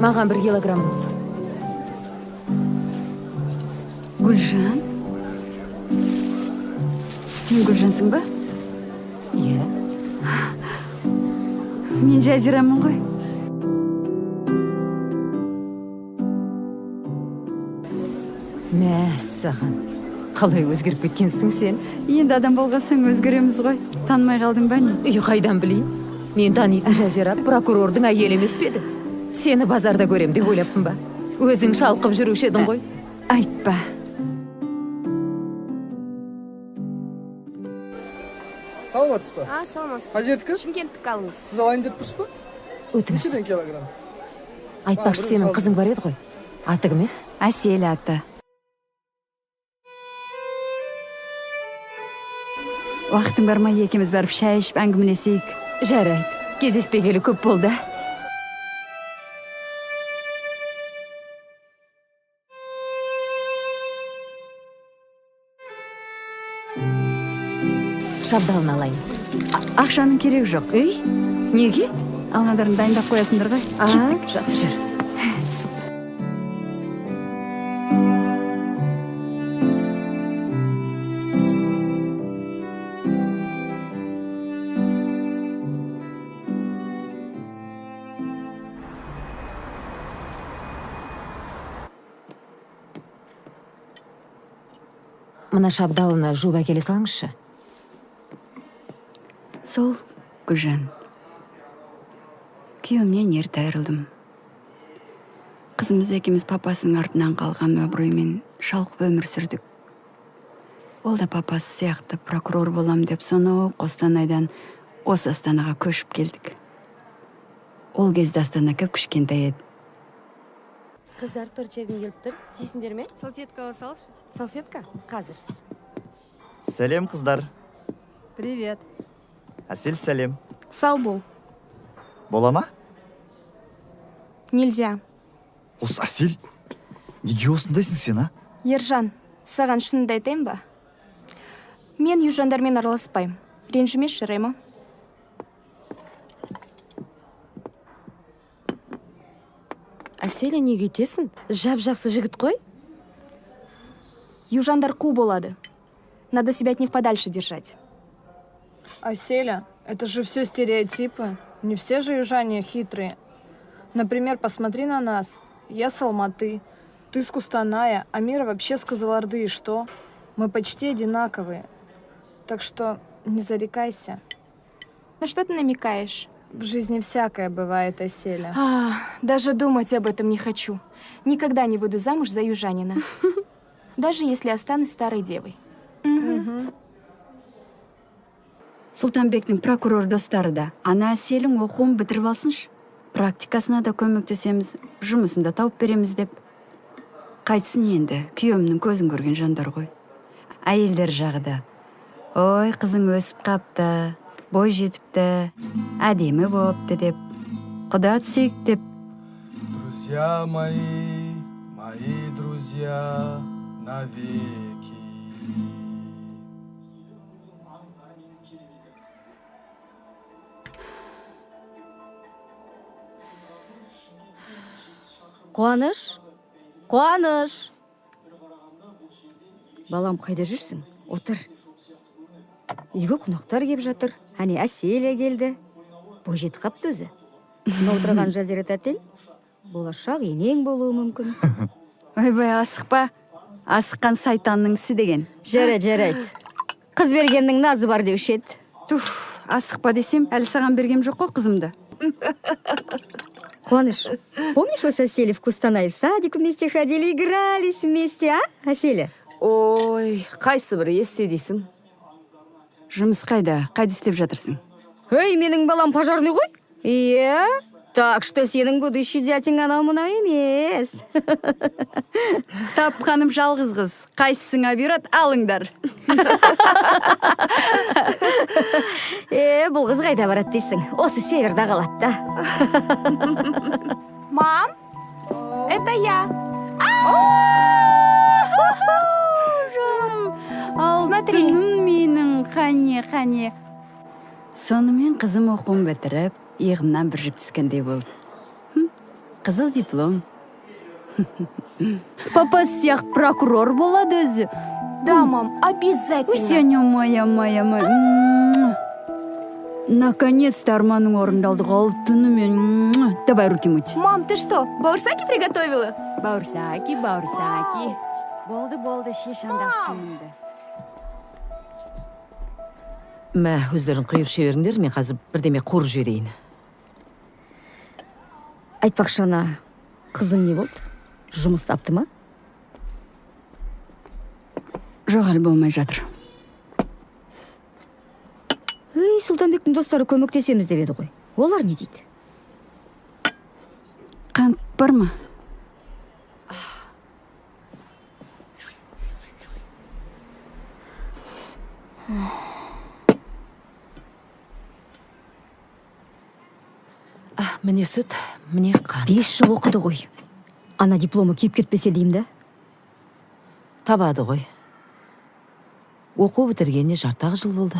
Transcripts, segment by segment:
Маған 1 килограмм. Гүлжан? Сен Гүлжансың ба? Иә. Мен Жазирамын ғой. Мәссаған. Қалай өзгеріп кеткенсің сен? Енді адам болғасың өзгереміз ғой. Танымай қалдың ба не? Қайдан білейін? Мен танитын Жазира прокурордың әйелі емес пе еді? Сені базарда көрем деп ойлаппын ба? Өзің шалқып жүруші едің ғой. Айтпа. Саламатсыз ба? Саламатсыз. Қай жердікі? Шымкенттікі алыңыз. Сіз алайын деп тұрсыз ба? Өтініш. Нешеден килограмм? Айтпақшы, сенің қызың бар еді ғой. Аты кім еді? Әсел аты. Уақытың бар ма, екеуміз барып шай ішіп әңгімелесейік? Жарайды. Кездеспегелі көп болды. Шабдалын алайын. Ақшаның керегі жоқ. Үй, неге? Алғандарын дайындап қоясыңдар ғой. Жақсы. Мына шабдалына жуып әкеле салыңызшы. Сол, Гүлжан. Күйеуімнен ерте айырылдым. Қызымыз екеуміз папасының артынан қалған абыроймен шалқып өмір сүрдік. Ол да папасы сияқты прокурор болам деп сонау Қостанайдан осы Астанаға көшіп келдік. Ол кезде Астана кіп кішкентай еді. Қыздар торт жегім келіп тұр. Жейсіңдер ме? Салфетка салшы. Салфетка? Қазір. Сәлем, қыздар. Привет. Әсел, сәлем. Сау бол. Бола ма? Нельзя. Осы Әсел, неге осындайсың сен, а? Ержан, саған шынымды айтайын ба? Мен южандармен араласпаймын. Ренжімеші, Рема. Әселя, неге өйтесің? Жап-жақсы жігіт қой. Южандар қу болады. Надо себя от них подальше держать. Аселя, это же все стереотипы. Не все же южане хитрые. Например, посмотри на нас. Я с Алматы, ты с Кустаная, а Мира вообще с Кызылорды. И что? Мы почти одинаковые. Так что не зарекайся. На что ты намекаешь? В жизни всякое бывает, Аселя. Даже думать об этом не хочу. Никогда не выйду замуж за южанина. Даже если останусь старой девой. Сұлтанбектің прокурор достары да, ана Әселің оқуын бітіріп алсыншы. Практикасына да көмектесеміз, жұмысын да тауып береміз деп. Қайтсын енді, күйеуімнің көзін көрген жандар ғой. Әйелдер жағы да. Ой, қызың өсіп қапты, бой жетіпті, әдемі болыпты деп. Құда түсейік деп. Друзья мои, мои друзья, навеки. Қуаныш? Қуаныш! Балам, қайда жүрсің? Отыр. Үйге қонақтар кеп жатыр. Әне Әселя келді. Бой жетіп қапты өзі. Мына отырған Жазира тәтең болашақ енең болуы мүмкін. Ойбай, асықпа. Асыққан сайтанның ісі деген. Жарайды. Қыз бергеннің назы бар деуші еді. Туф, асықпа десем, әлі саған бергем жоқ қой қызымды. Қуаныш, помнишь, вы с Аселей в Кустанай в садик вместе ходили, игрались вместе, а, Аселя? Ой, қайсы бір есте дейсің? Жұмыс қайда істеп жатырсың? Эй, менің балам пожарный ғой? Иә? Так что сенің будущий зятең анау мынау емес. Тапқаным жалғыз қыз. Қайсысыңа бұйырады, алыңдар. Бұл қыз қайда барады дейсің? Осы северда қалады да. Мам, это я. Смотри. Алтыным менің, қане. Сонымен қызым оқуын бітіріп, иығымнан бір жүк түскендей болды. Қызыл диплом. Папасы сияқты прокурор болады өзі. Да, мам, обязательно. Сеня моя. Наконец-то арманың орындалды, алтыным. Давай руки мыть. Мам, ты что, баурсаки приготовила? Баурсаки. Болды, шеш андақ Мә, өздерің құйып шеберіңдер, мен қазір бірдеме қуырып жіберейін. Айтпақшы ана қызың не болды? Жұмыс тапты ма? Жоқ, әлі болмай жатыр. Ей, Сұлтанбектің достары көмектесеміз деп еді ғой. Олар не дейді? Қант бар ма? Міне сүт, міне қант. 5 жыл оқыды ғой. Ана дипломы киіп кетпесе деймін да. Табады ғой. Оқу бітіргеніне жарты жыл болды.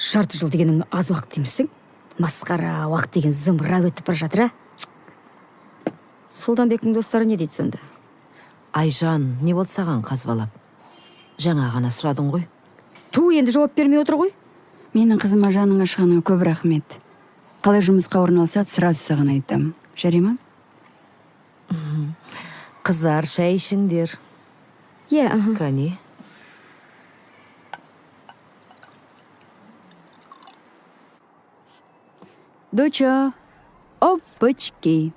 Жарты жыл дегенің аз уақыт деймісің? Масқара уақыт деген зымырап өтіп бара жатыр, а? Сұлтанбектің достары не дейді сонда? Айжан, не болды саған қазбалап? Жаңа ғана сұрадың ғой. Енді жауап бермей отыр ғой. Менің қызыма жаның ашқаныңа көп рахмет. Қалай жұмысқа орналасады, сразу саған айтам. Жарай ма? Қыздар, шай ішіңдер. Е, Кәне. Доча, опачки.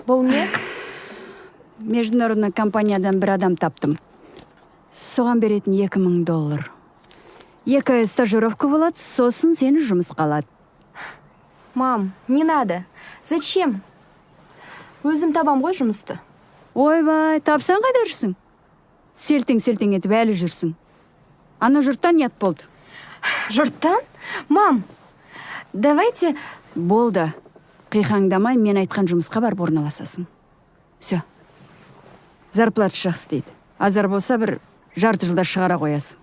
Бұл не? Международный компаниядан бір адам таптым. Соған беретін $2000. 2 ай стажировка болады, сосын сені жұмысқа алады. Мам, не надо. Зачем? Өзім табам ғой жұмысты. Ойбай, тапсаң қайда жүрсің? Селтең етіп әлі жүрсің. Ана жұрттан ұят болды. Жұрттан? Мам, давайте... Болды. Қиқаңдамай, мен айтқан жұмысқа барып орналасасың. Все. Зарплата жақсы дейді. Азар болса бір жарты жылда шығара қоясың.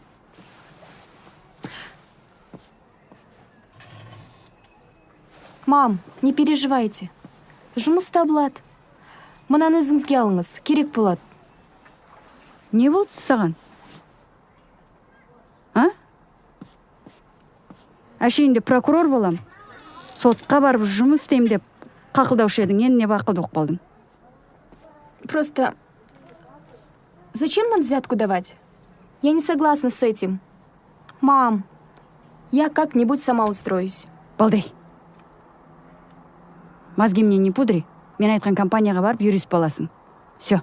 Мам, не переживайте. Жұмыс табылады. Мынаны өзіңізге алыңыз, керек болады. Не болды саған? А? Әшейінде прокурор болам. Сотқа барып жұмыс істеймін деп қақылдаушы едің, енді не бақылды болып қалдың? Просто... Зачем нам взятку давать? Я не согласна с этим. Мам, я как-нибудь сама устроюсь. Балдай. Мозги мне не пудри. Мен айтқан компанияға барып юрист боласың. Все.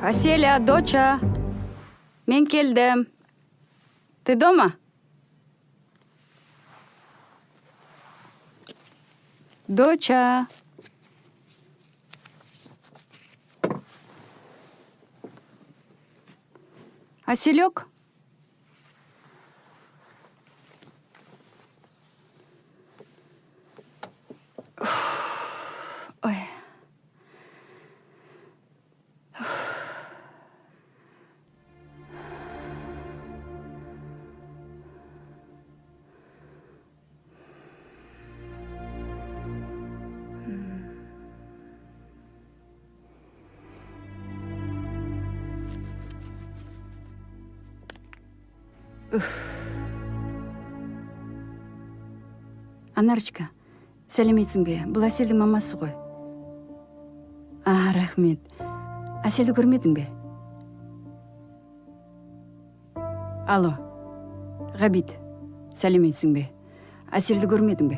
Аселя, доча, мен келдім. Ты дома? Доча. Аселек? Ой. Анарочка, сәлеметсің бе? Бұл Әселдің мамасы ғой. Рахмет. Әселді көрмедің бе? Алло, Ғабит, сәлеметсің бе? Әселді көрмедің бе?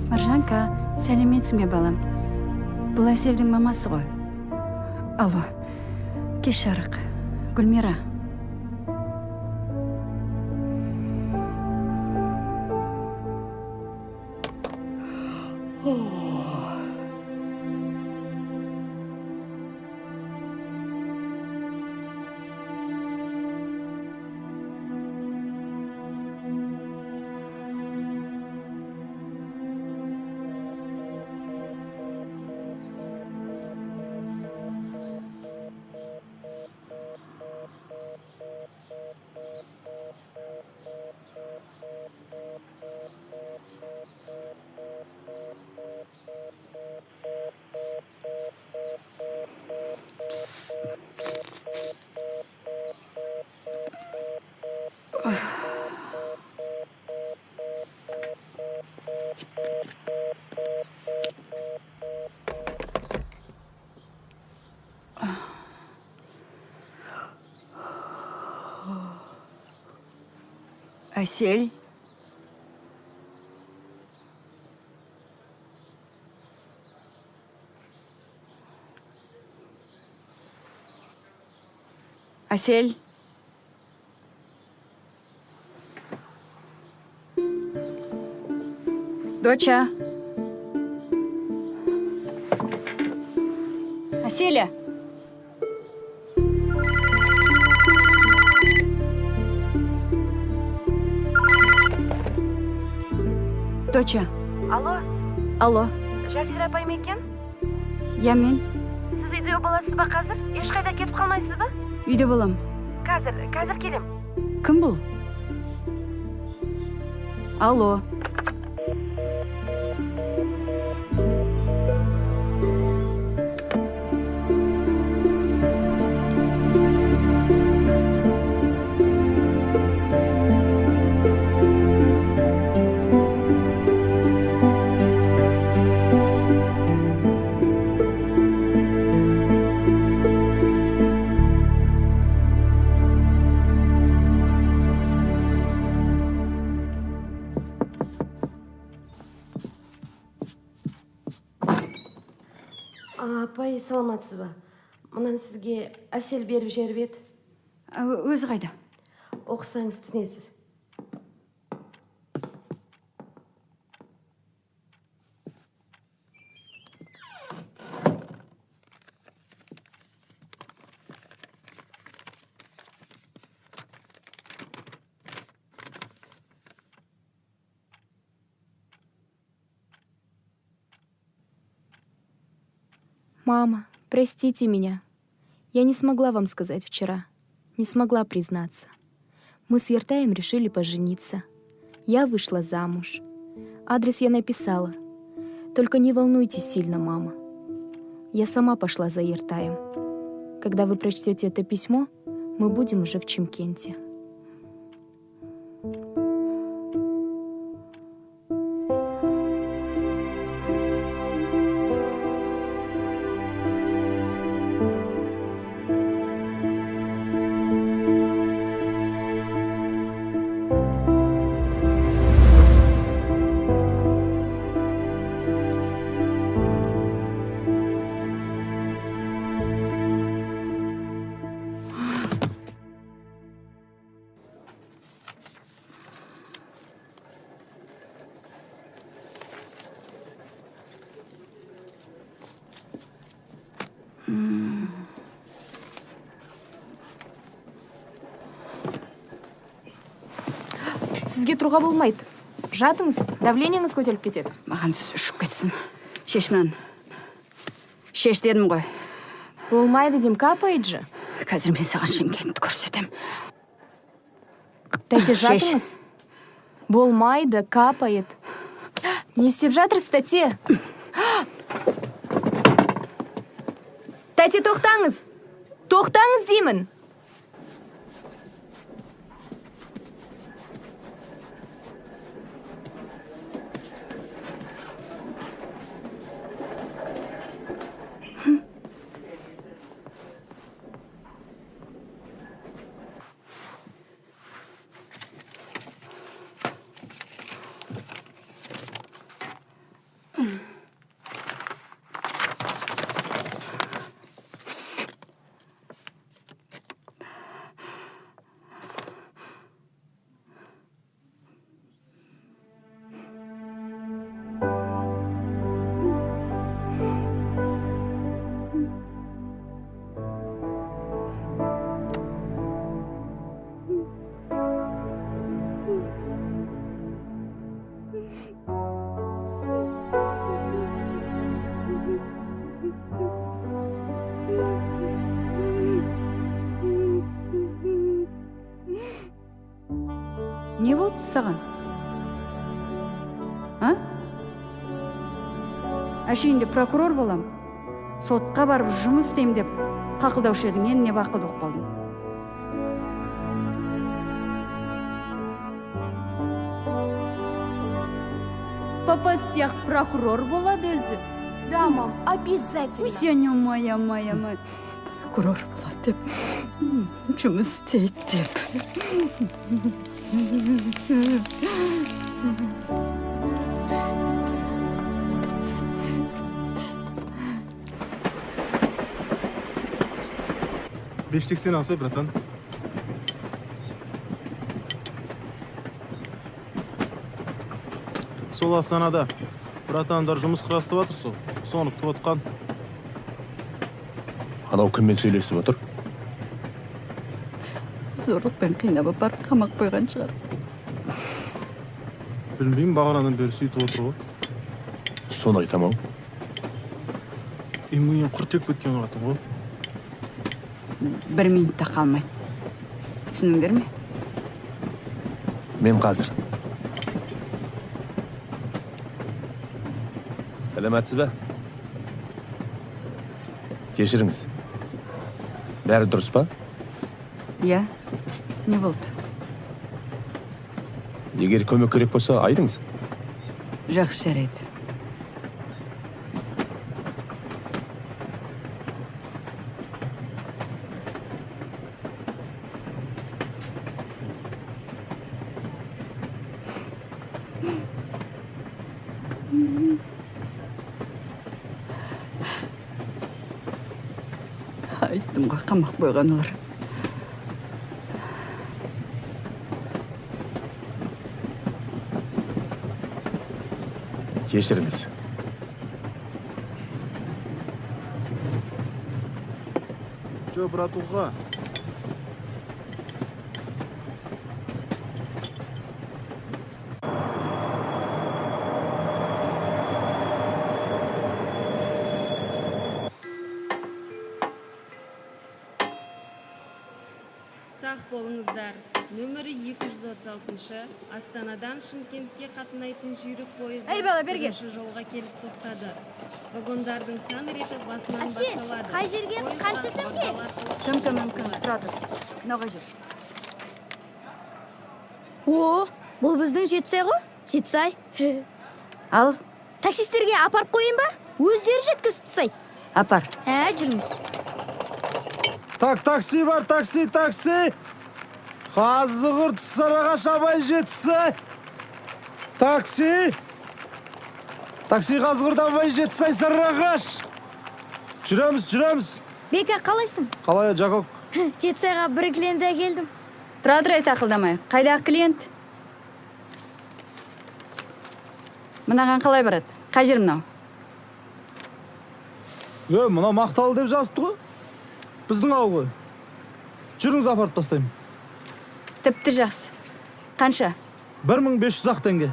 Маржанка, сәлеметсің бе, балам? Бұл Әселдің мамасы ғой. Алло, кеш жарық. Гүлмира. Әсел. Әсел. Доча. Әселя. Доча. Алло. Жазира апай ма екен? Я мен. Сіз үйде боласыз ба қазір? Ешқайда кетіп қалмайсыз ба? Үйде болам. Қазір келем. Кім бұл? Алло. Апай, саламатсыз ба? Мұнан сізге Әсел беріп жіберіп еді. Өзі қайда? Оқысаңыз түнесіз. Мама, простите меня. Я не смогла вам сказать вчера. Не смогла признаться. Мы с Ертаем решили пожениться. Я вышла замуж. Адрес я написала. Только не волнуйтесь сильно, мама. Я сама пошла за Ертаем. Когда вы прочтете это письмо, мы будем уже в Чимкенте. Сізге тұруға болмайды. Жатыңыз, давлениеңіз көтеріліп кетеді. Маған түсіп кетсін. Шеш мынаны. Шеш дедім ғой. Болмайды дем, капает же. Қазір мен саған Шымкентті көрсетем. Тәте, жатыңыз. Болмайды, капает. Не істеп жатырсыз, тәте? Тәте, тоқтаңыз. Тоқтаңыз деймін. Не болды саған? А? Әшейінде прокурор болам. Сотқа барып жұмыс істеймін деп қақылдаушы едің, енді не бақылды оқып қалдың? Папа сияқты прокурор болады өзі. Да, мам, обязательно. Сеня моя. Прокурор болады деп. Жұмыс істейді деп. $5.80 алсай, братан. Сол Астанада братандар жұмыс құрастырып жатыр сол. Соны күтіп отқан. Анау кіммен сөйлесіп отыр? Зорлықпен қинап апарып қамақ қойған шығар. Білмеймін, бағанадан бері сөйтіп отыр ғой. Соны айтамау. Иммуен құрт жеп кеткен қатын ғой. 1 минутта қалмайды. Түсініңдер ме? Мен қазір. Сәлеметсіз бе? Кешіріңіз. Бәрі дұрыс па? Иә. Не болды? Егер көмек керек болса, айтыңыз. Жақсы жарайды. Айттым ғой, қамақ қойған олар. Кешіріңіз. Жо, братуға. Сақ болыңыздар. Нөмірі 236-шы Астанадан Шымкентке қатынайтын жүйрік пойызы бірінші жолға келіп тоқтады. Вагондардың сан реті басынан басталады. қай жерге? Қанша сөмке? Сөмке мүмкін, тұра тұр. Мынауға жер. О, бұл біздің Жетісай ғой? Жетісай. Ал, Таксистерге апарып қойын ба? Өздері жеткізіп тастайды. апар. Жүріңіз. Такси бар, такси. Қазығыр Сарыағаш Абай Жетісай. Такси Қазығырда Абай Жетісай Сарыағаш. Жүреміз. Бека, қалайсың? Қалай, Жакок? Жетісайға бір клиентті келдім. Тұра тұр, ақылдамай. Қайдағы клиент? Мынаған қалай барады? Қай жер мынау? Мына Мақталы деп жазыпты ғой. Біздің ауыл ғой. Жүріңіз, апарып тастаймын. Тіпті жақсы. Қанша? 1500 ақ теңге.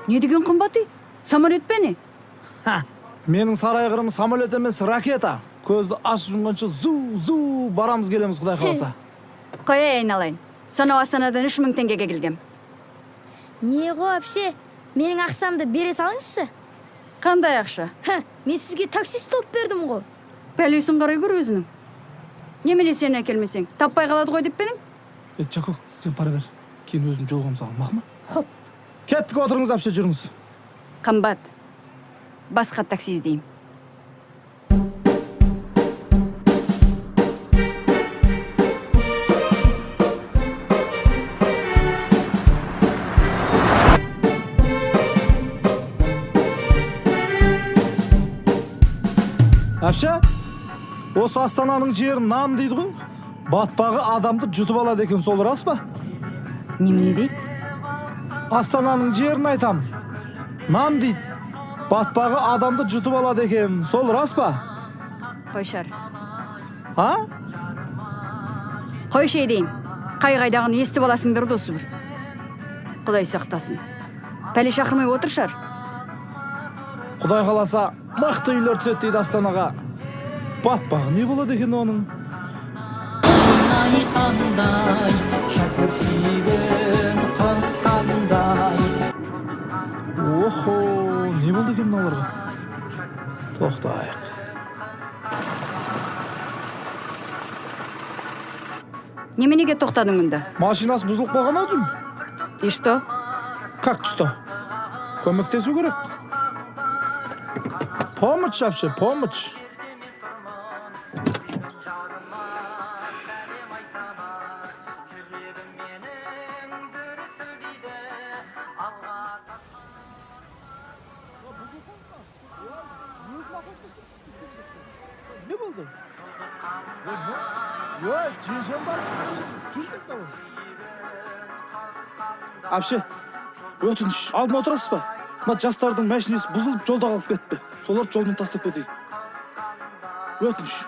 Не деген қымбат үй? Самолет пе не? Менің сарайғырым самолет емес, ракета. Көзді ашып жұмғанша зу барамыз келеміз, Құдай қаласа. Қой айналайын. Сонау Астанадан 3000 теңгеге келгем. Не ғой, әпше? Менің ақшамды бере салыңызшы. Қандай ақша? Мен сізге таксист топ бердім ғой. пәлесін қарай көр өзінің. Немене сен әкелмесең, таппай қалады ғой деп пе едің? Жакок, сен пара бер. Кейін өзім жолғам саған, мақма? Хоп. Кеттік, отырыңыз, әпше, жүріңіз. Қымбат. Басқа такси іздеймін. Әпше, осы Астананың жерін нам дейді ғой. Батпағы адамды жұтып алады екен, сол рас па? Немене дейді? Астананың жерін айтам. Нам дейді. Батпағы адамды жұтып алады екен, сол рас па? Қойшар. А? Қойшы едейм. Қай-қайдағын естіп аласыңдар досы бір. Құдай сақтасын. Пәле шақырмай отыршар. Құдай қаласа, мықты үйлер түседі дейді Астанаға. Батпағы не болады екен оның? Охо, не болды екен мыналарға? Тоқтайық. Неменеге тоқтадың мұнда? Машинасы бұзылып қалған ау деймін. И что? Как что? Көмектесу керек. Помощь вообще, помощь. Ne oldu? Yok, cinsen var. Çünkü de var. Апше, өтініш, алдыма отырасыз ба? Мына жастардың машинесі бұзылып жолда қалып кетті. Солар жолдан тастап кетейік. Өтініш.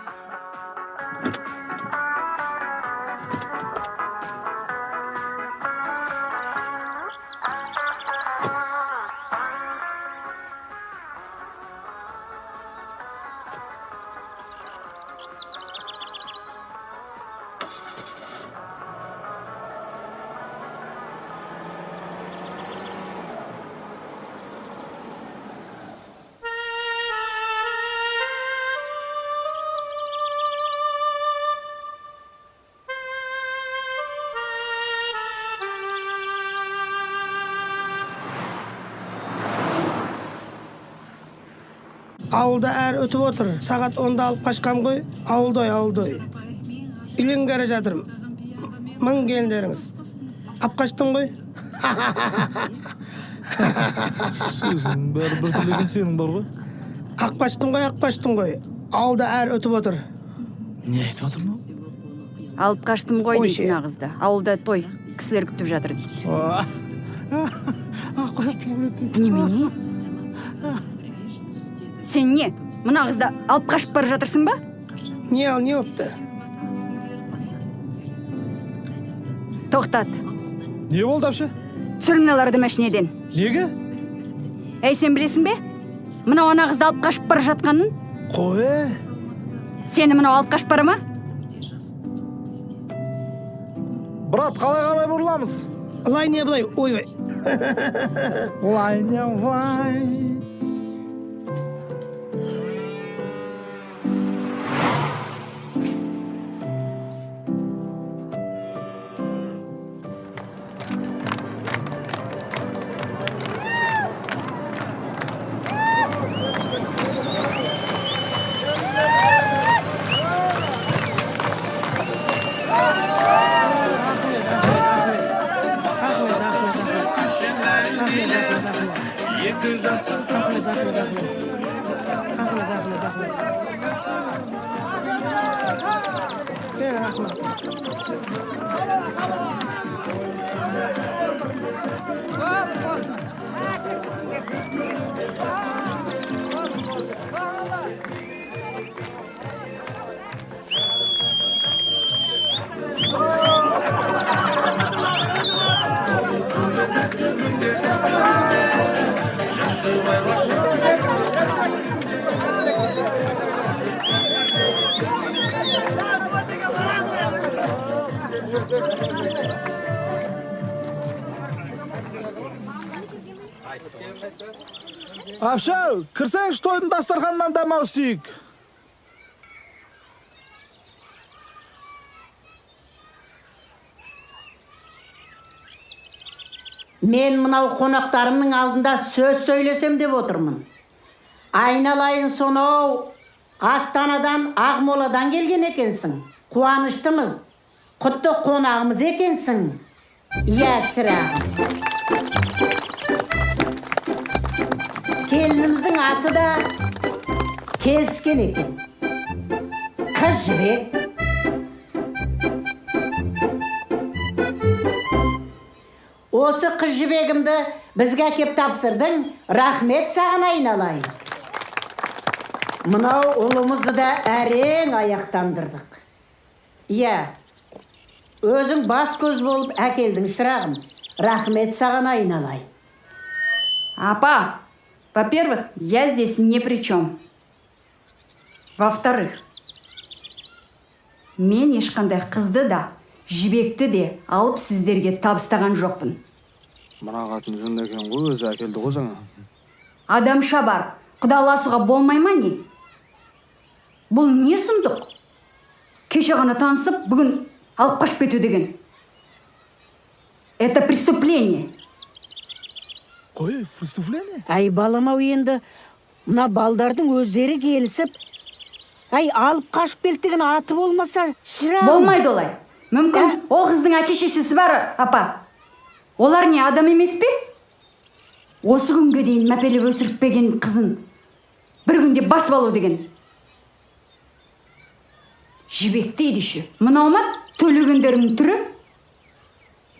Ауылда әр өтіп отыр. Сағат 10-да алып қашқам ғой. Ауылдой. Үйленгері жатырмын. Мың келіндеріңіз. Ап қаштым ғой. Сөзің бәрі бір тілеген сенің бар ғой. Ақ қаштым ғой. Ауылда әр өтіп отыр. Не айтып отыр ма? Алып қаштым ғой дейді нағызда. Ауылда той, кісілер күтіп жатыр дейді. Ақ қаштым ғой. Немене? Сен не? Мына қызда алып қашып бара жатырсың ба? Не опты? Тоқтат. Не болды апше? Түсір мыналарды машинеден. Неге? Әй, сен білесің бе? Мынау ана қызды алып қашып бара жатқанын? Қой. Сені мынау алып қашып бара ма? Брат, қалай қарай бұрыламыз? Лай не былай, ой. Лай не лай. Апше, кірсеңші тойдың дастарханынан дамал істейік. Мен мынау қонақтарымның алдында сөз сөйлесем деп отырмын. Айналайын сонау Астанадан, Ақмоладан келген екенсің. Қуаныштымыз. Құтты қонағымыз екенсің. Иә, шырағым. Келініміздің аты да келіскен екен. Қыз жібек. Осы қыз жібегімді бізге әкеп тапсырдың, рахмет саған айналайын. Мынау ұлымызды да әрең аяқтандырдық. Иә, өзің бас көз болып әкелдің, шырағым. Рахмет саған айналайын. Апа, во-первых, я здесь ни при чем. Во-вторых, мен ешқандай қызды да, жібекті де алып сіздерге табыстаған жоқпын. Мына қатын жынды екен ғой, өзі әкелді ғой жаңа. Адамша бар, құдаласуға болмай ма не? Бұл не сұмдық? Кеше ғана танысып, бүгін алып қашып кету деген. Это преступление. Қой, преступление? Ай, баламау енді, мына балдардың өздері келісіп, алып қашып келді деген аты болмаса, шырағым. Болмайды олай. Мүмкін, ол қыздың әке-шешесі бар, апа. Олар не, адам емес пе? Осы күнге дейін мәпелеп өсіріппеген қызын бір күнде басып алу деген. Жібек дейді ше. Мынау ма төлегендердің түрі?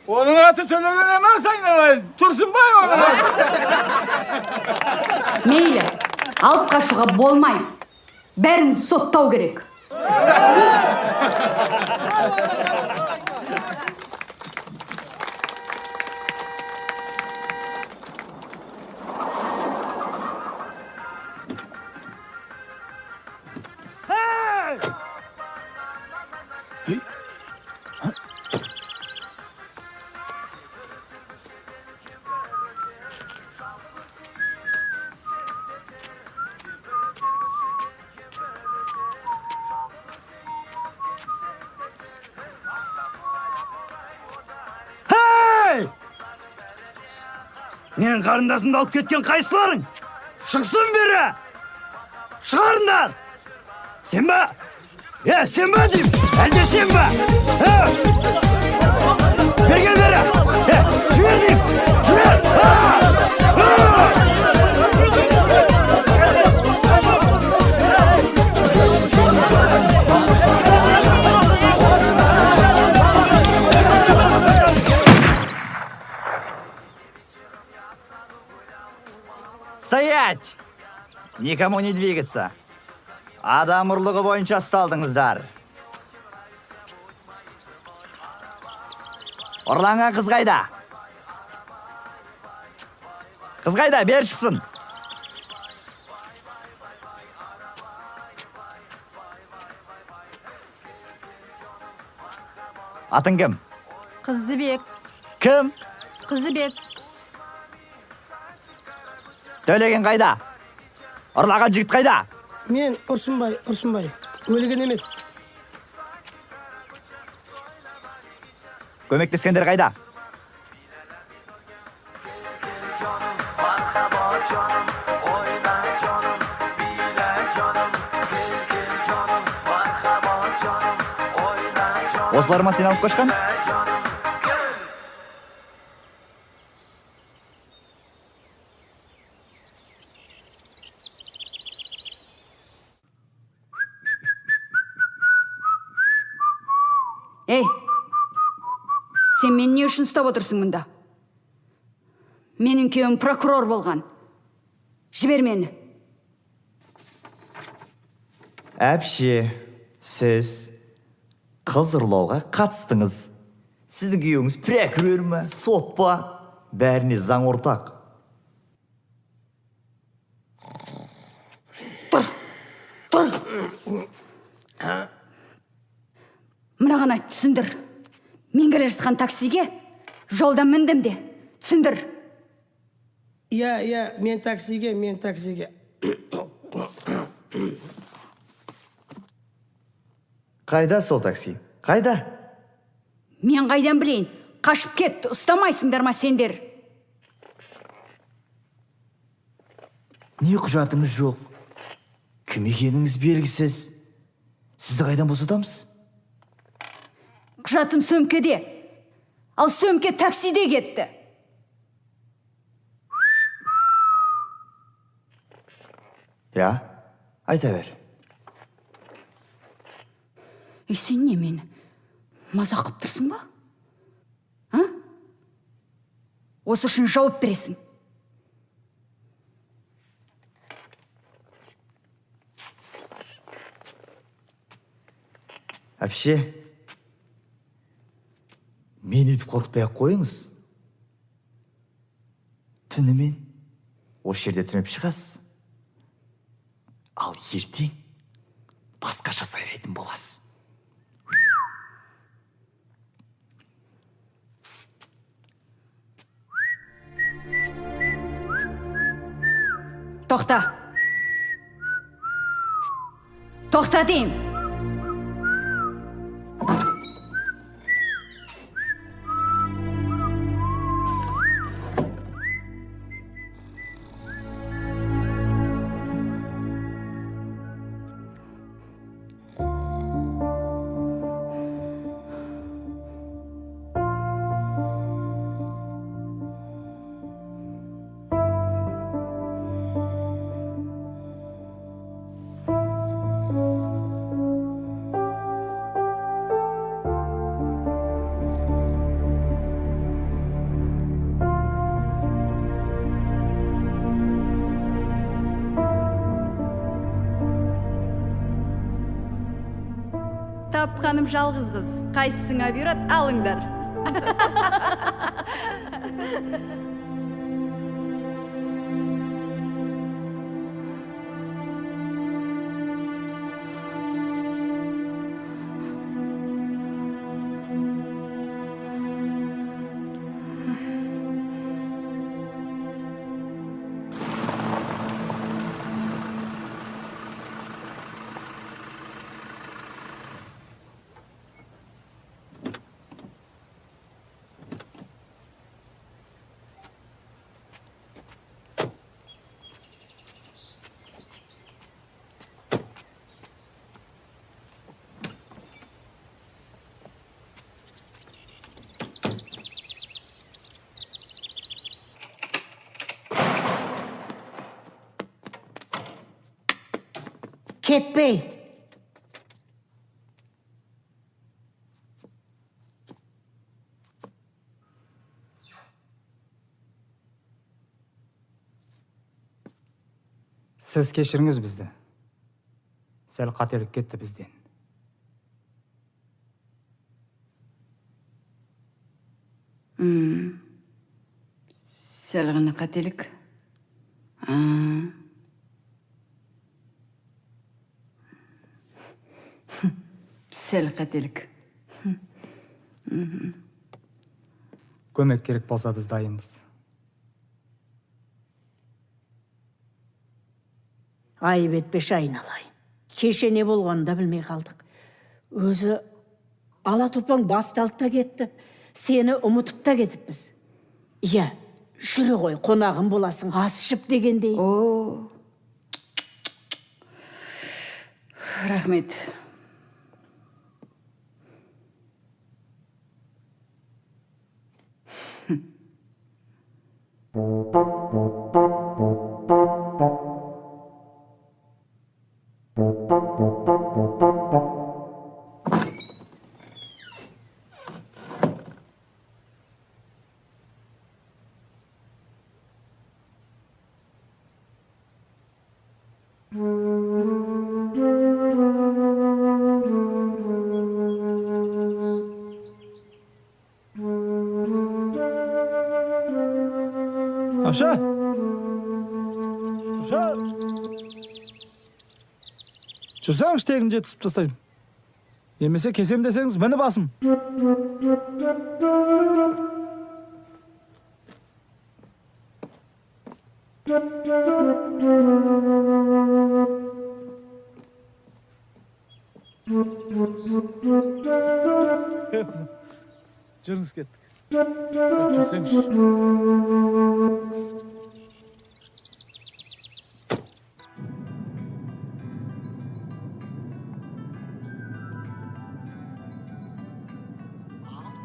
Оның аты төлеген емес, айналайын. Тұрсынбай оның аты. Мейлі, алып қашуға болмай. Бәріңіз соттау керек. Мен қарындасымды алып кеткен қайсыларың? Шықсын бері! Шығарындар! Сен ба? Сен ба дейм? Әлде сен ба? Берген бері! Жібер дейм! Жібер! Стоять! Никому не двигаться. Адам ұрлығы бойынша ұсталдыңыздар. Ұрланған қыз қайда? Қыз қайда? Бер шықсын. Атың кім? Қыздыбек. Кім? Қыздыбек. Төлеген қайда? Ұрлаған жігіт қайда? Мен Ұрсынбай. Өлген емес. Көмектескендер қайда? Осылар ма сен алып қашқан? Ей, сен мен не үшін ұстап отырсың мұнда? Менің күйеуім прокурор болған. Жібер мені. Әпше, сіз қыз ұрлауға қатыстыңыз. Сіздің күйеуіңіз прокурор ма, сот па? Бәріне заң ортақ. Тұр. Мынаған айт, түсіндір. Мен келе жатқан таксиге жолдан міндім де. Түсіндір. Иә, мен таксиге. Қайда сол такси? Қайда? Мен қайдан білейін? Қашып кетті, ұстамайсыңдар ма сендер? Не құжатыңыз жоқ? Кім екеніңіз белгісіз. Сізді қайдан босатамыз? Құжатым сөмкеде. Ал сөмке таксиде кетті. Я, айта бер. Сен не мені мазақ қып тұрсың ба? Осы үшін жауап бересің. Әпше, мен етіп қорқытпай ақ қойыңыз. Түнімен осы жерде түнеп шығасыз. Ал ертең басқаша сайрайтын боласыз. Тоқта. Тоқта деймін. Тапқаным жалғыз қыз. Қайсысыңа бұйырады, алыңдар. Кетпей. Сіз кешіріңіз бізді. Сәл қателік кетті бізден. Сәл ғана қателік. Сәл қателік. Көмек керек болса біз дайынбыз. Айып етпеші айналайын. Кеше не болғанын да білмей қалдық. Өзі ала топаң басталды да кетті. Сені ұмытып та кетіппіз. Иә, жүре ғой, қонағым боласың, ас ішіп дегендей. Рахмет. Апша! Апша! Жүрсеңіз тегін жеткізіп тастайым. Немесе кесем десеңіз, мені басым. Жүріңіз кеттік. Жүрсеңіз.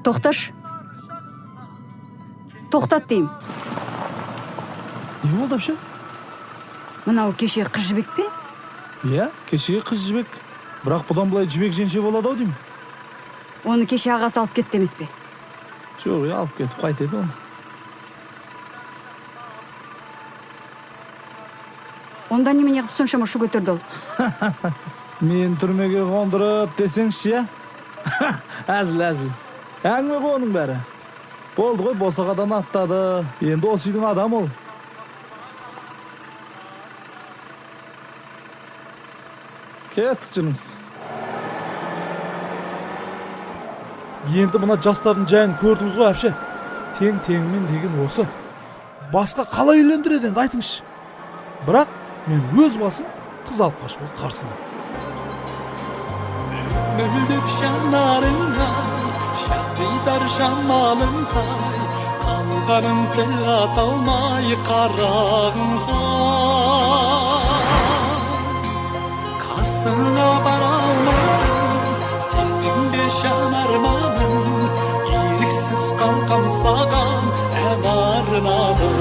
Тоқташ. Тоқтат дейм. Не болды апше? Мынау кеше қыз жібек пе? Иә, кешеге қыз жібек. Бірақ бұдан былай жібек женше болады ау деймін. Оны кеше ағасы алып кетті емес пе? Жоқ, алып кетіп қайтеді оны. Онда немене қып соншама шу көтерді ол? Мен түрмеге қондырып десеңші, я? Әзіл. Әңгіме ғой оның бәрі. Болды ғой, босағадан аттады. Енді осы үйдің адам ол. Кеттік жүріңіз. Енді мына жастардың жайын көрдіңіз ғой, әпше. Тең-теңмен деген осы. Басқа қалай үйлендіреді енді айтыңызшы. Бірақ мен өз басым қыз алып қашуға қарсымын. Müldür şanlarına şazidar şamalınha Kalgarım tel atılmay karağınha Kasına baralım Sezimde şanarmanım İriksiz kalkam sağam emarnadım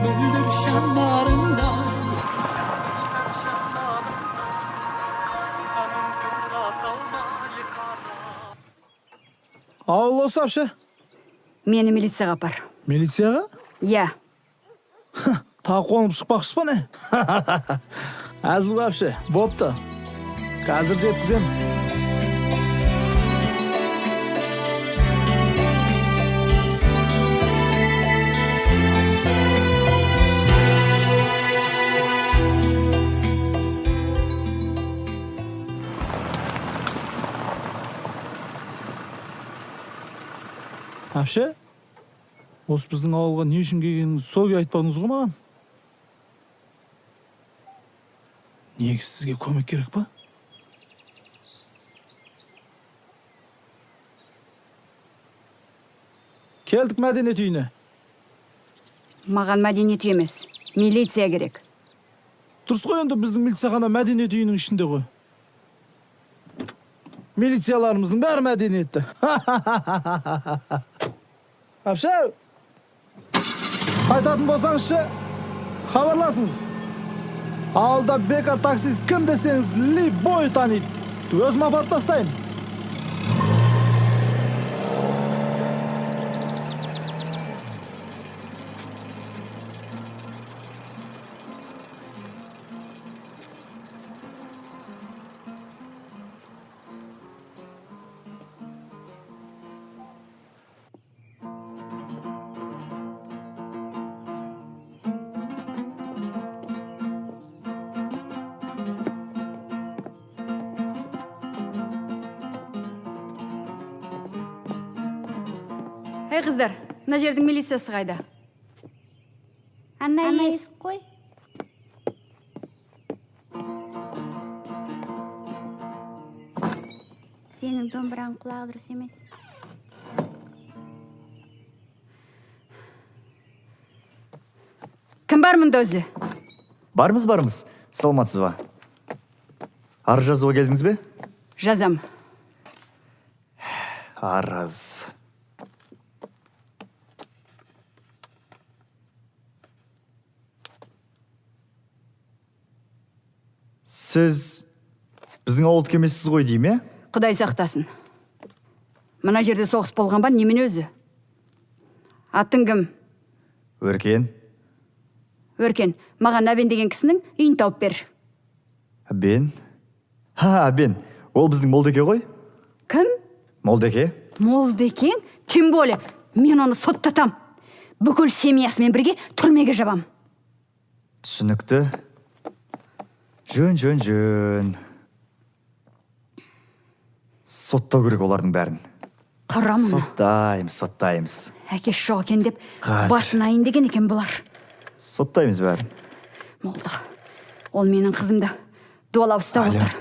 Müldür şanlarına Ауыл осы апше? Мені милицияға апар. Милицияға? Иә. Тағы қонып шықпақшысыз ба не? Әзіл ғой апше, бопты. Қазір жеткізем. Апше, осы біздің ауылға не үшін келгеніңізді сол күйі айтпадыңыз ғой маған? Неге сізге көмек керек па? Келдік мәдениет үйіне. Маған мәдениет үй емес, милиция керек. Дұрыс қой, енді біздің милицияхана мәдениет үйінің ішінде ғой. Милицияларымыздың бәрі мәдениетті. Апше, қайтатын болсаңызшы, хабарласыңыз. Ауылда бека таксист кім десеңіз, любой таниды. Өзім апарып тастаймын. Ей қыздар, мына жердің милициясы қайда? Ана есік қой. Сенің домбыраң құлағы дұрыс емес. Кім бар мұнда өзі? Бармыз. Саламатсыз ба? Арыз жазуға келдіңіз бе? Жазам. Арыз. Сіз біздің ауылдық емессіз ғой дейм, е? Құдай сақтасын. Мына жерде соғыс болған ба, немен өзі? Атын кім? Өркен. Өркен, маған Әбен деген кісінің үйін тауып бер. Әбен? Әбен. Ол біздің Молдеке ғой? Кім? Молдеке. Молдекең? Тем более, мен оны соттатам. Бүкіл семьясымен бірге түрмеге жабам. Түсінікті. Жөн. Сотта көрек олардың бәрін. Қара мұны. Соттаймыз. Әкеш жоқ екен деп, Қазір. басын айын деген екен бұлар. Соттаймыз бәрін. Молда, ол менің қызымды дуалап ұстап Алло. отыр.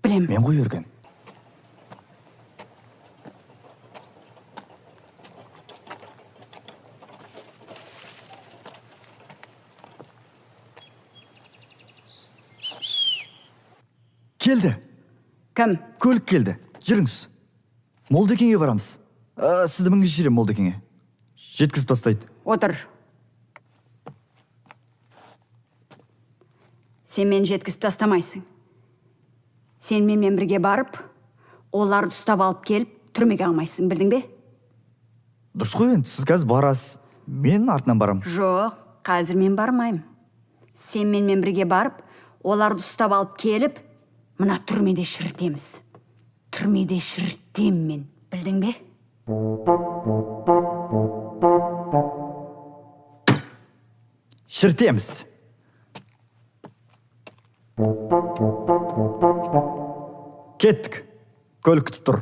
Білем. Мен ғой Өркен. Келді. Кім? Көлік келді. жүріңіз. Молдекеңе барамыз. Сізді мінгізіп жіберем Молдекеңе. Жеткізіп тастайды. Отыр. Сен мені жеткізіп тастамайсың. Сен менімен бірге барып, оларды ұстап алып келіп, түрмеге алмайсың, білдің бе? Дұрыс қой енді, сіз қазір барасыз. Мен артынан барам. Жоқ, қазір мен бармайым. Сен менімен бірге барып, оларды ұстап алып келіп, мына түрмеде шірітеміз. Түрмеде шірітем мен, білдің бе? Шірітеміз. Кеттік. Көлік күтіп тұр.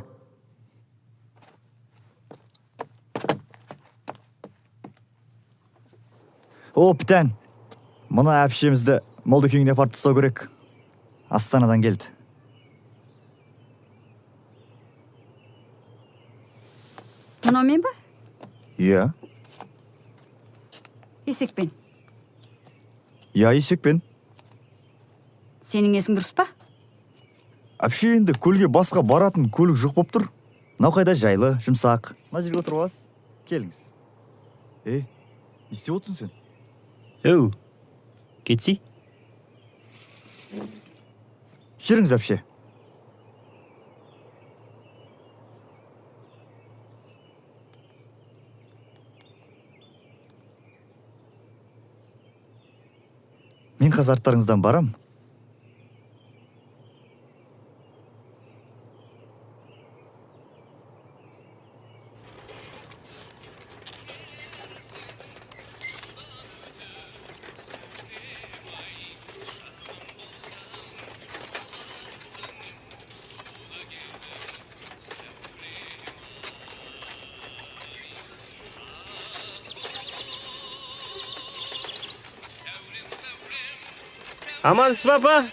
О, Пітән. Мұна әпшемізді Молдекеңіне апарып тастау керек. Астанадан келді. Мынаумен ба? Иә. Есекпен. Иә, есекпен. Сенің есің дұрыс па? Әпше енді көлге басқа баратын көлік жоқ боп тұр. Мынау қайда жайлы, жұмсақ. Мына жерге отырып аласыз. Келіңіз. Не істеп отырсың сен? Өу, кетсей? Жүріңіз әпше. Мен қазір арттарыңыздан барам. Амансыз папа?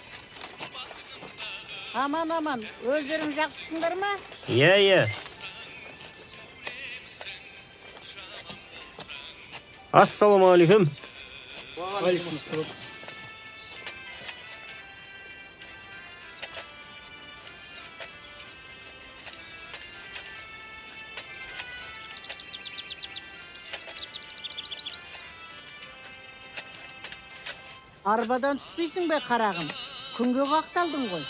Аман, өздерің жақсысыңдар ма? Иә. Ассалаумағалейкум. Арбадан түспейсің бе, қарағым? Күнге қақталдың ғой.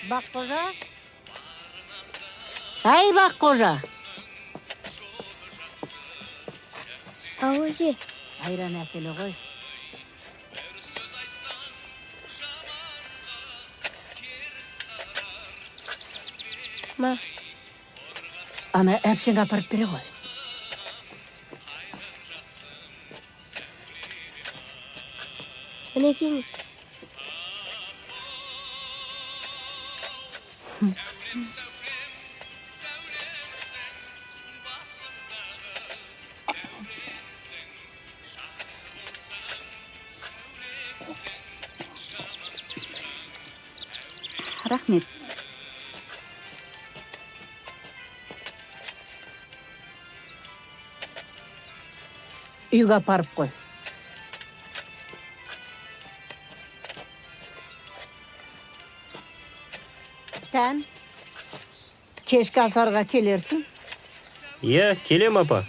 Баққожа? Әй, Баққожа! Ауе. Айран әкелі ғой. Ма. Ана әпшен апарып бере ғой. Мінекеңіз. Рахмет. Үйге апарып қой. Тән, кешкі асарға келерсің? Иә, келем апа.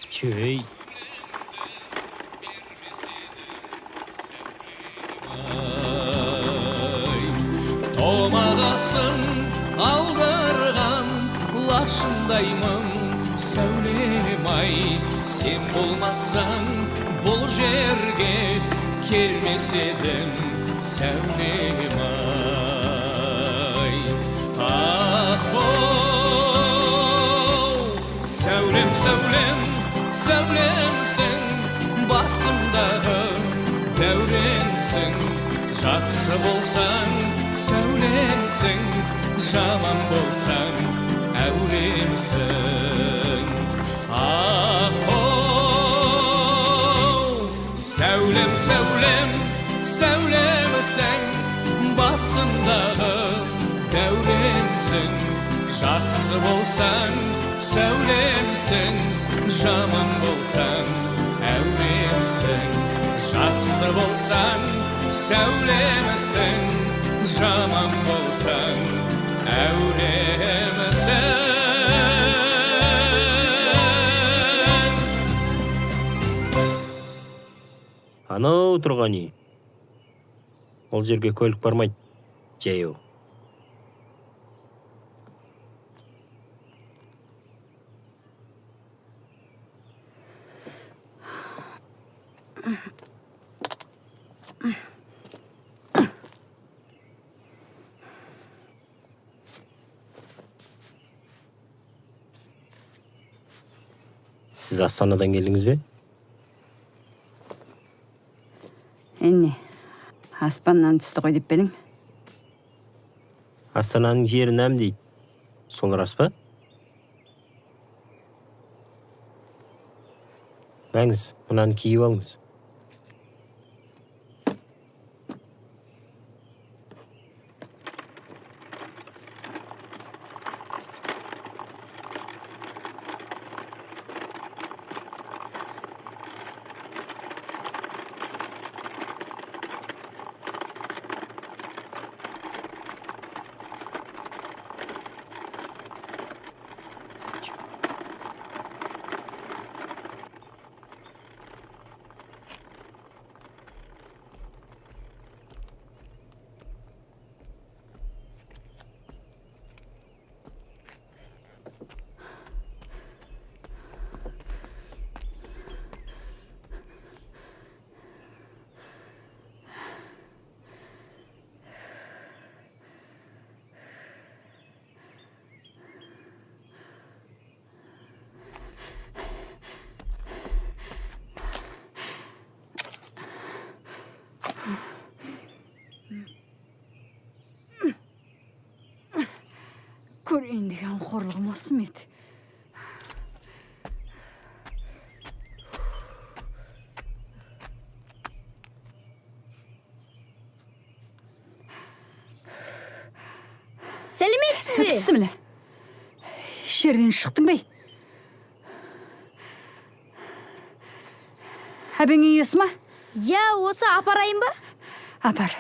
Чөй. Томағасын алдырған лашындаймын сәулем-ай, сен болмасаң бұл жерге келмес едім сәулем-ай. Сәулем, сәулем, сәулемсің, басымдағы дәуренсің. Жақсы болсаң сәулемсің, жаман болсаң әуремсің. Сәулем, сәулем, сәулемсің, басымдағы дәуренсің. Жақсы болсаң сәулемсің, жаман болсаң әуремсің. жақсы болсаң сәулемісің, жаман болсаң әуремісің. Анау тұрған үй. Ол жерге көлік бармайды. Жаяу. Сіз Астанадан келдіңіз бе? Әне, аспаннан түсті ғой деп бедің? Астананың жері нәм дейді. Сол рас па? Мәңіз, мұнаны киіп алыңыз. Көрейін деген қорлығым осы ма еді? Сәлеметсіз бе? Бісміллә. Жерден шықтың бей? Әбің үйесі ма? Я, осы апарайын ба? Апар.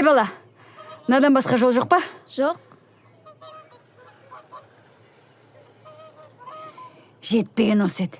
Ей бала, мынадан басқа жол жоқ па? Жоқ. Жетпеген осы еді.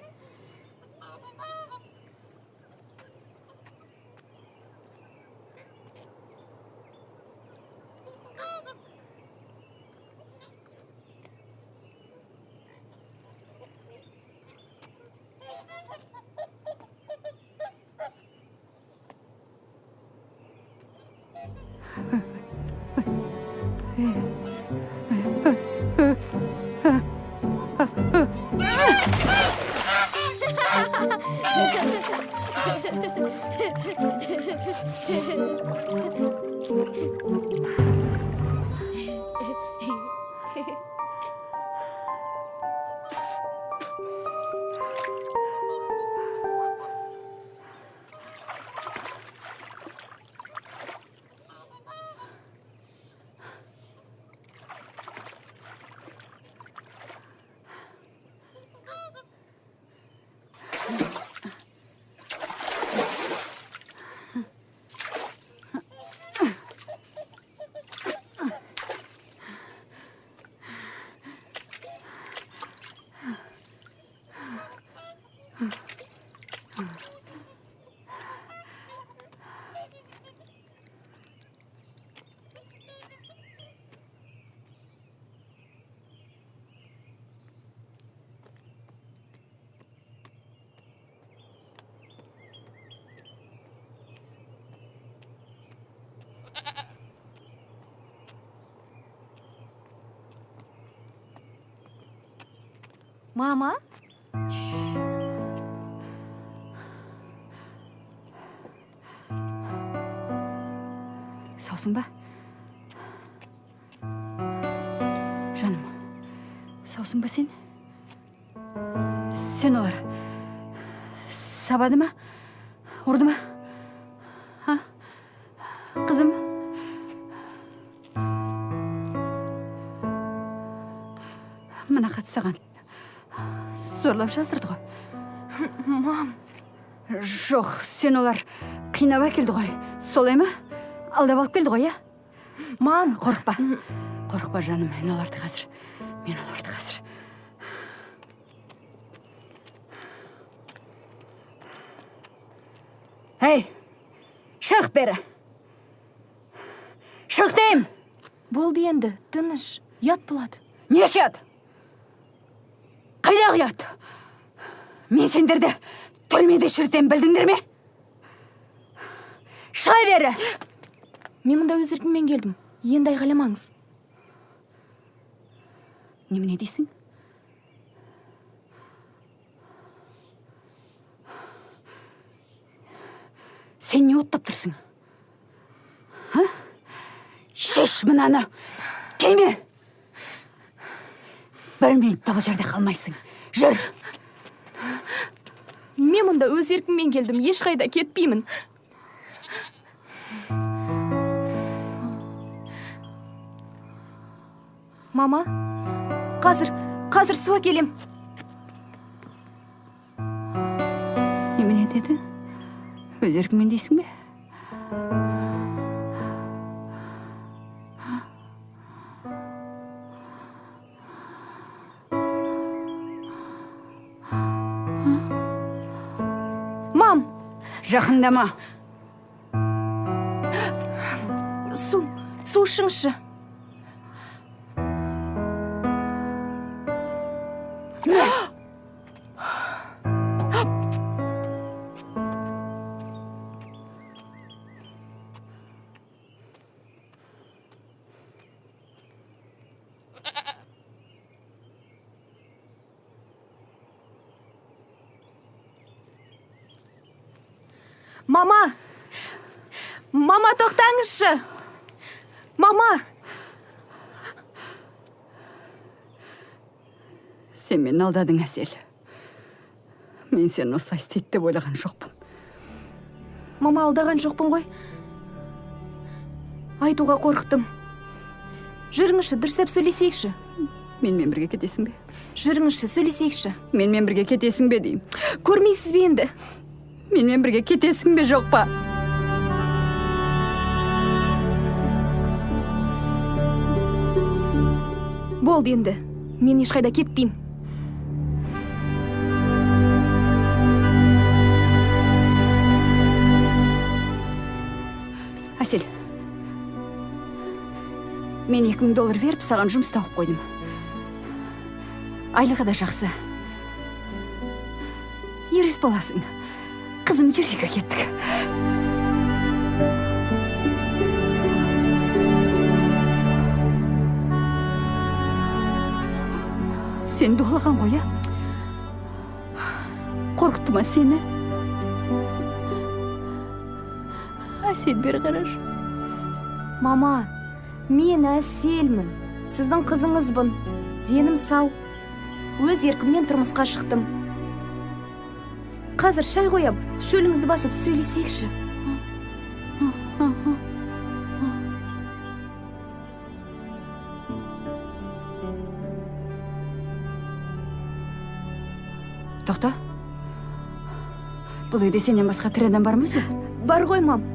Мама? Саусың ба? Жаным, саусың ба сен? Сен олар сабады ма? Ұрды ма? Ha? Қызым? Мына хат саған. Зорлап жаздырды ғой. Мам, Жоқ, сен олар қинап әкелді ғой. Солай ма? Алдап алып келді ғой, иә? мам, Қорықпа. Қорықпа, жаным. Мен оларды қазір. Әй, шық бері. Шық дейм. болды енді, тыныш, ят болады. Не ят? Қайдағы ят? Мен сендерді түрмеде шіртем, білдіңдер ме? Шыға бері. Мен мұнда өз еркіммен келдім. Енді айғайламаңыз. Немене дейсің? Сен не оттап тұрсың? Ха? Шеш мынаны. Келме. Бір минут бұл жерде қалмайсың. Жүр. Мен мұнда өз еркіммен келдім, ешқайда кетпеймін. Мама, қазір су әкелем. Немене деді? Өз еркіңмен дейсің бе? Мам, Жақындама. су ішіңізші. Мама, тоқтаңызшы. Мама. Сен мені алдадың, Әсел. Мен сені осылай істейді деп ойлаған жоқпын. Мама, алдаған жоқпын ғой. Айтуға қорықтым. Жүріңізші, дұрыстап сөйлесейікші. Менімен бірге кетесің бе? Жүріңізші, сөйлесейікші. Менімен бірге кетесің бе деймін. Көрмейсіз бе енді? Менімен бірге кетесің бе жоқ па? Болды енді. Мен ешқайда кетпеймін. Әсел, мен $2000 беріп, саған жұмыс тауып қойдым. Айлығы да жақсы. Ерес боласың. Қызым, жүрегі кеттік. Сен доғылған ғой, ә? Қорқытты ма сені? Әсел, бері қараш. Мама, мен Әселмін. Сіздің қызыңызбын. Денім сау. Өз еркіммен тұрмысқа шықтым. Қазір шай қоям. Шөліңізді басып сөйлесейікші. Тоқта. Бұл үйде сенен басқа тірі адам бар ма өзі? Бар ғой, мам.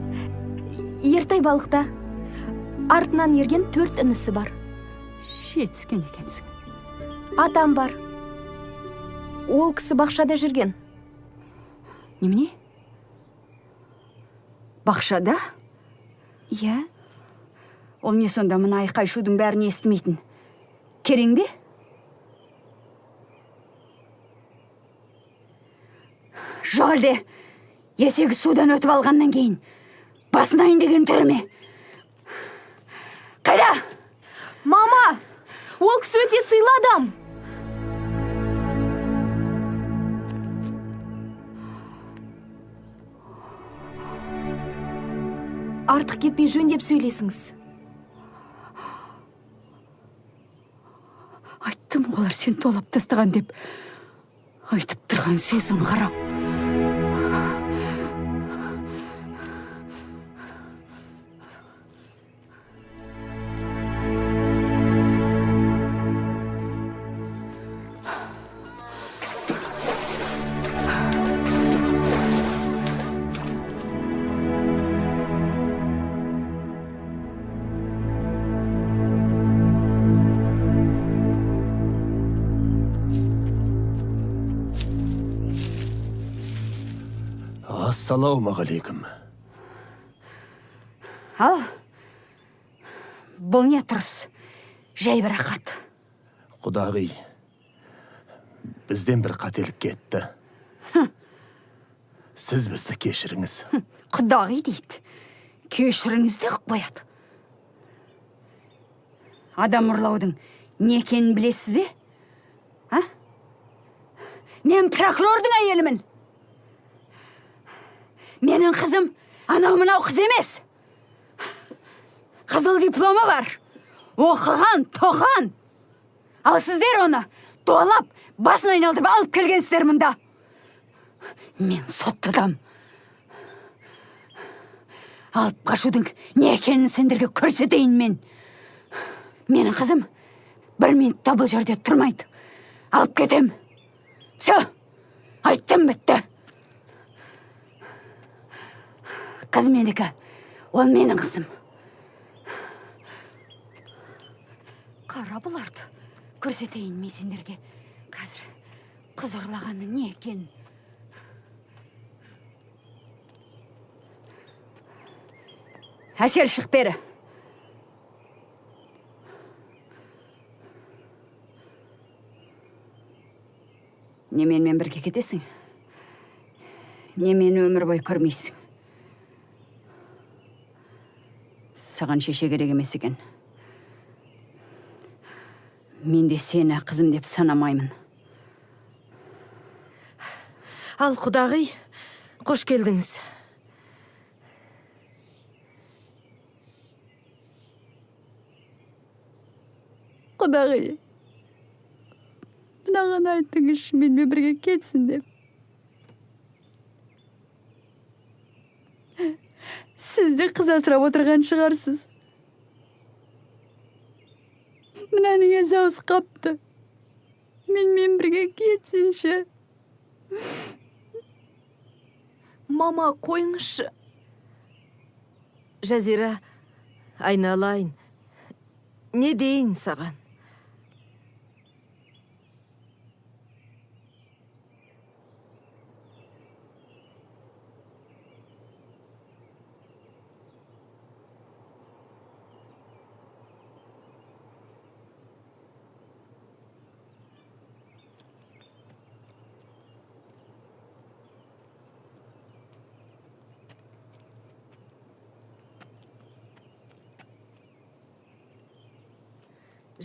Ертай балықта. Артынан ерген 4 інісі бар. Жетіскен екенсің. Атам бар. Ол кісі бақшада жүрген. Немене? Бақшада? Иә. Ол не сонда мына айқай-шудың бәрін естімейтін? Керең бе? Жоқ әлде, есегі судан өтіп алғаннан кейін басынайын деген түрі ме? Қайда? Мама! Ол кісі өте сыйлы адам. Артық кетпей жөндеп сөйлесіңіз. Айттым, олар сен толап тастаған деп. Айтып тұрған сөзім қарау. Ассалаумағалейкум. Ал, бұл не тұрыс? Жай бір ақат. Құдағи, бізден бір қателік кетті. Сіз бізді кешіріңіз. Құдағи дейді. Кешіріңізді қояды. Адам ұрлаудың не екенін білесіз бе? А? Мен прокурордың әйелімін. Менің қызым анау мынау қыз емес. Қызыл дипломы бар. Оқыған, тоқан. Ал сіздер оны дуалап, басын айналдырып алып келгенсіздер мұнда. Мен соттыдам. Алып қашудың не екенін сендерге көрсетейін мен. Менің қызым 1 минутта бұл жерде тұрмайды. Алып кетем. Все, айттым бітті. Қыз менікі, ол менің қызым. Қара бұларды көрсетейін мен сендерге. Қазір қыз ұрлағанның не екенін. Әсел, шық бері. Неменмен бірге кетесің? Немен өмір бой көрмейсің? Саған шеше керек емес екен. Мен де сені қызым деп санамаймын. Ал құдағи, қош келдіңіз. Құдағи, мынаған айттыңыз, менімен бірге кетсін деп. Сіз де қыз асырап отырған шығарсыз. Мынаның езі ауыз қапты. Менімен бірге кетсінші. Мама, қойыңызшы. Жазира, айналайын. Не дейін саған?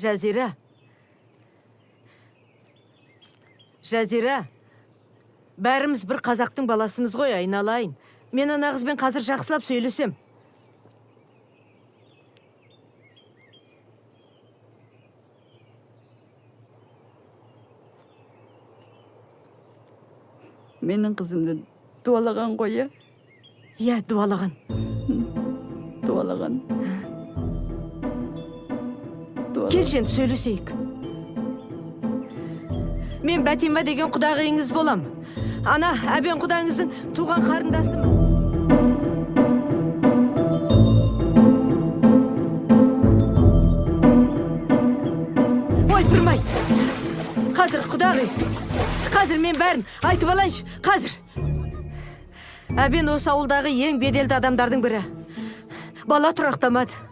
Жазира. Жазира. Бәріміз бір қазақтың баласымыз ғой, айналайын. Мен ана қызбен қазір жақсылап сөйлесем. Менің қызымды дуалаған ғой, Иә, дуалаған. Дуалаған. Келшен, сөйлесейік. Мен Бәтима деген құдағыңыз болам. Ана, әбен құдаңыздың туған қарындасымын. Ой, тұрмай. Қазір, құдағи. Қазір мен бәрін айтып алайыншы. Қазір. Әбен осы ауылдағы ең беделді адамдардың бірі. Бала тұрақтамады.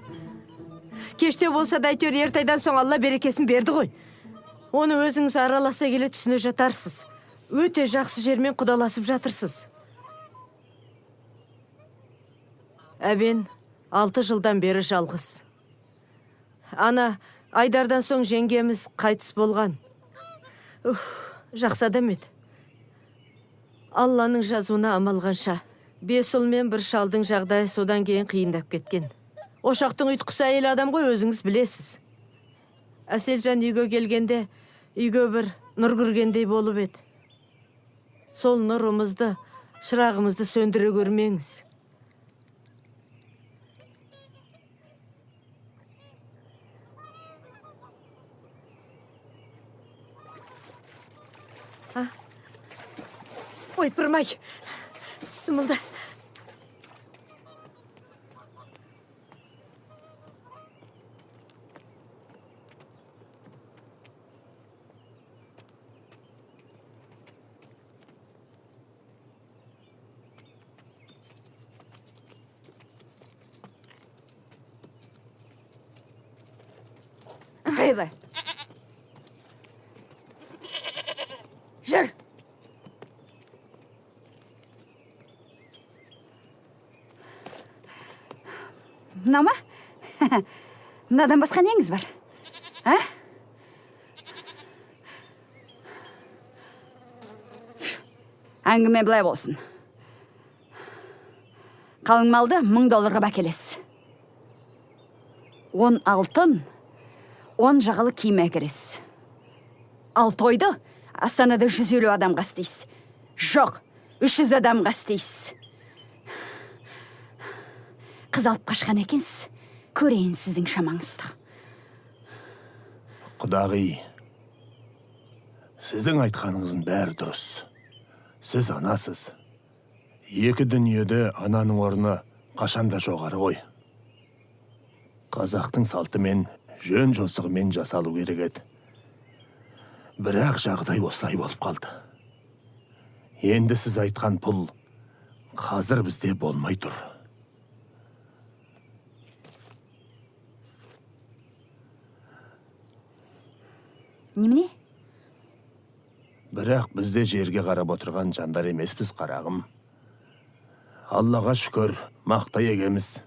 Кеште болса да әйтеуір ертайдан соң Алла берекесін берді ғой. Оны өзіңіз араласа келе түсіне жатарсыз. Өте жақсы жермен құдаласып жатырсыз. Әбен 6 жылдан бері жалғыз. Ана, Айдардан соң жеңгеміз қайтыс болған. Жақсы адам еді. Алланың жазуына амалғанша. 5 ұл мен 1 шалдың жағдайы содан кейін қиындап кеткен. Ошақтың ұйтқысы әйел адам ғой, өзіңіз білесіз. Әселжан үйге келгенде, үйге бір нұр кіргендей болып еді. Сол нұрымызды, шырағымызды сөндіре көрмеңіз. Ой, пырмай. Сымылда. жайлы. Жүр. Мына ма? Мынадан басқа неңіз бар? А? Әңгіме былай болсын. Қалың малды $1000 бәкелесіз. 10 алтын, 10 жағалы киім әкіресіз. Ал тойды Астанада 150 адамға істейсіз. Жоқ, 300 адамға істейсіз. Қыз алып қашқан екенсіз. Көрейін сіздің шамаңызды. Құдағи, сіздің айтқаныңыздың бәрі дұрыс. Сіз анасыз. Екі дүниеде ананың орны қашанда жоғары ғой. Қазақтың салтымен, жөн жосығымен жасалу керек еді. Бірақ жағдай осылай болып қалды. Енді сіз айтқан пұл қазір бізде болмай тұр. Немене? Бірақ бізде жерге қарап отырған жандар емеспіз, қарағым. Аллаға шүкір, мақта егеміз.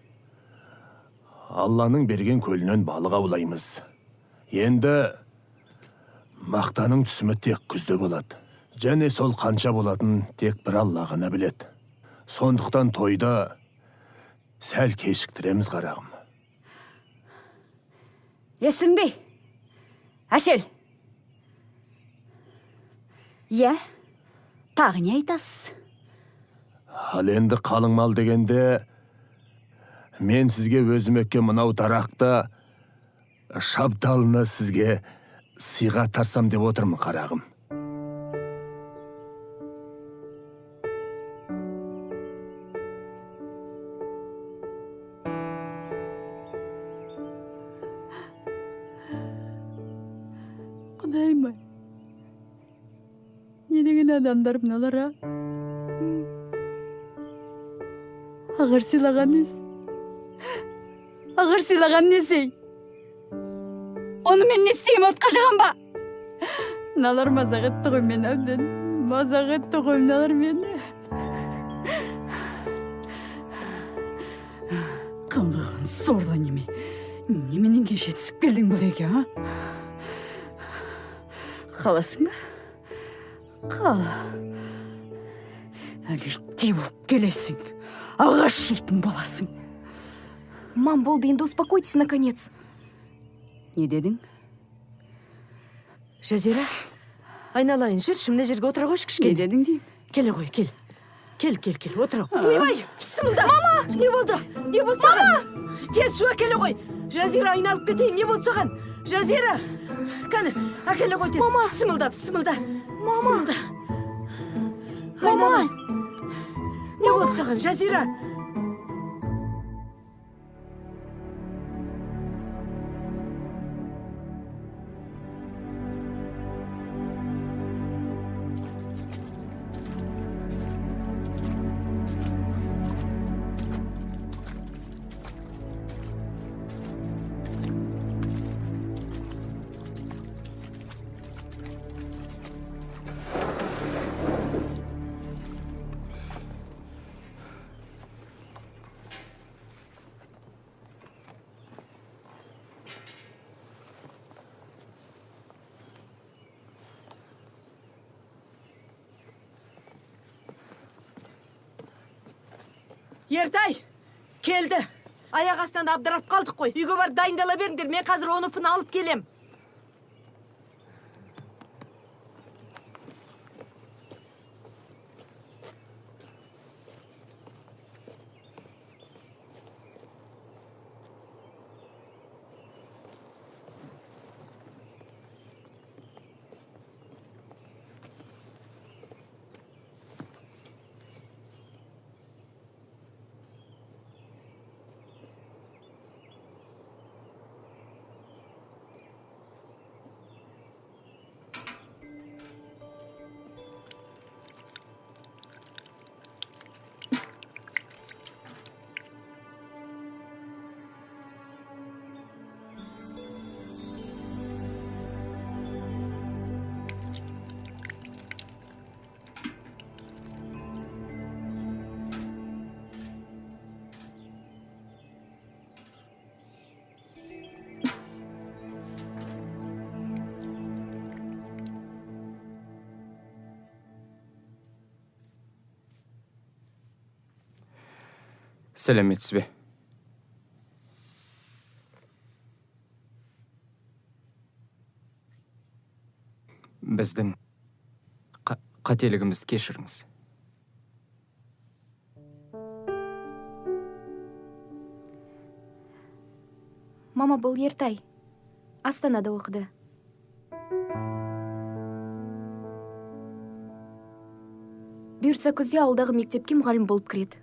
Алланың берген көлінен балық аулаймыз. Енді мақтаның түсімі тек күзде болады. Және сол қанша болатын тек бір Алла ғана біледі. Сондықтан тойда сәл кешіктіреміз, қарағым. Естің бе? Әсел. Иә, тағы не айтасыз? Ал енді қалың мал дегенде, мен сізге өзім екке мынау дарақта шабдалына сізге сыйға тарсам деп отырмын, қарағым. Құдайым-ай, не деген адамдар мыналар, а? Ағыр сыйлаған нес? Ағыр сыйлаған несей? Оны мен не істеймін, отқа жағам ба? Мыналар мазақ етті ғой мен әбден. Мазақ етті ғой мыналар мені. Қаңғыған сорлы неме. Неменен кеше түсіп келдің бұл еке, а? Қаласың ба? Қал. Әлеттей болып келесің. Ағаш жейтін боласың. Мам, болды, енді успокойтесь, наконец. Не дедің? Жазира, айналайын, жүрші, мына жерге отыра қойшы кішкене. Не дедің дейм? Келе ғой, кел. Кел, отыра. Ойбай, пысымылда. Мама! Не болды? Не болды саған? Тез су әкеле ғой. Жазира, айналып кетейін, не болды саған? Жазира! Кәні, әкеле ғой тез. Мама! Пысымылда. Мама! Мама! Не болды саған, Жазира? Ертай, келді. Аяқ астынан абдырап қалдық қой. Үйге барып дайындала беріңдер, мен қазір оны пын алып келем. Сәлеметсіз бе? Біздің қателігімізді кешіріңіз. Мама бұл Ертай. Астанада оқыды. Бұйыртса күзде ауылдағы мектепке мұғалім болып кіреді.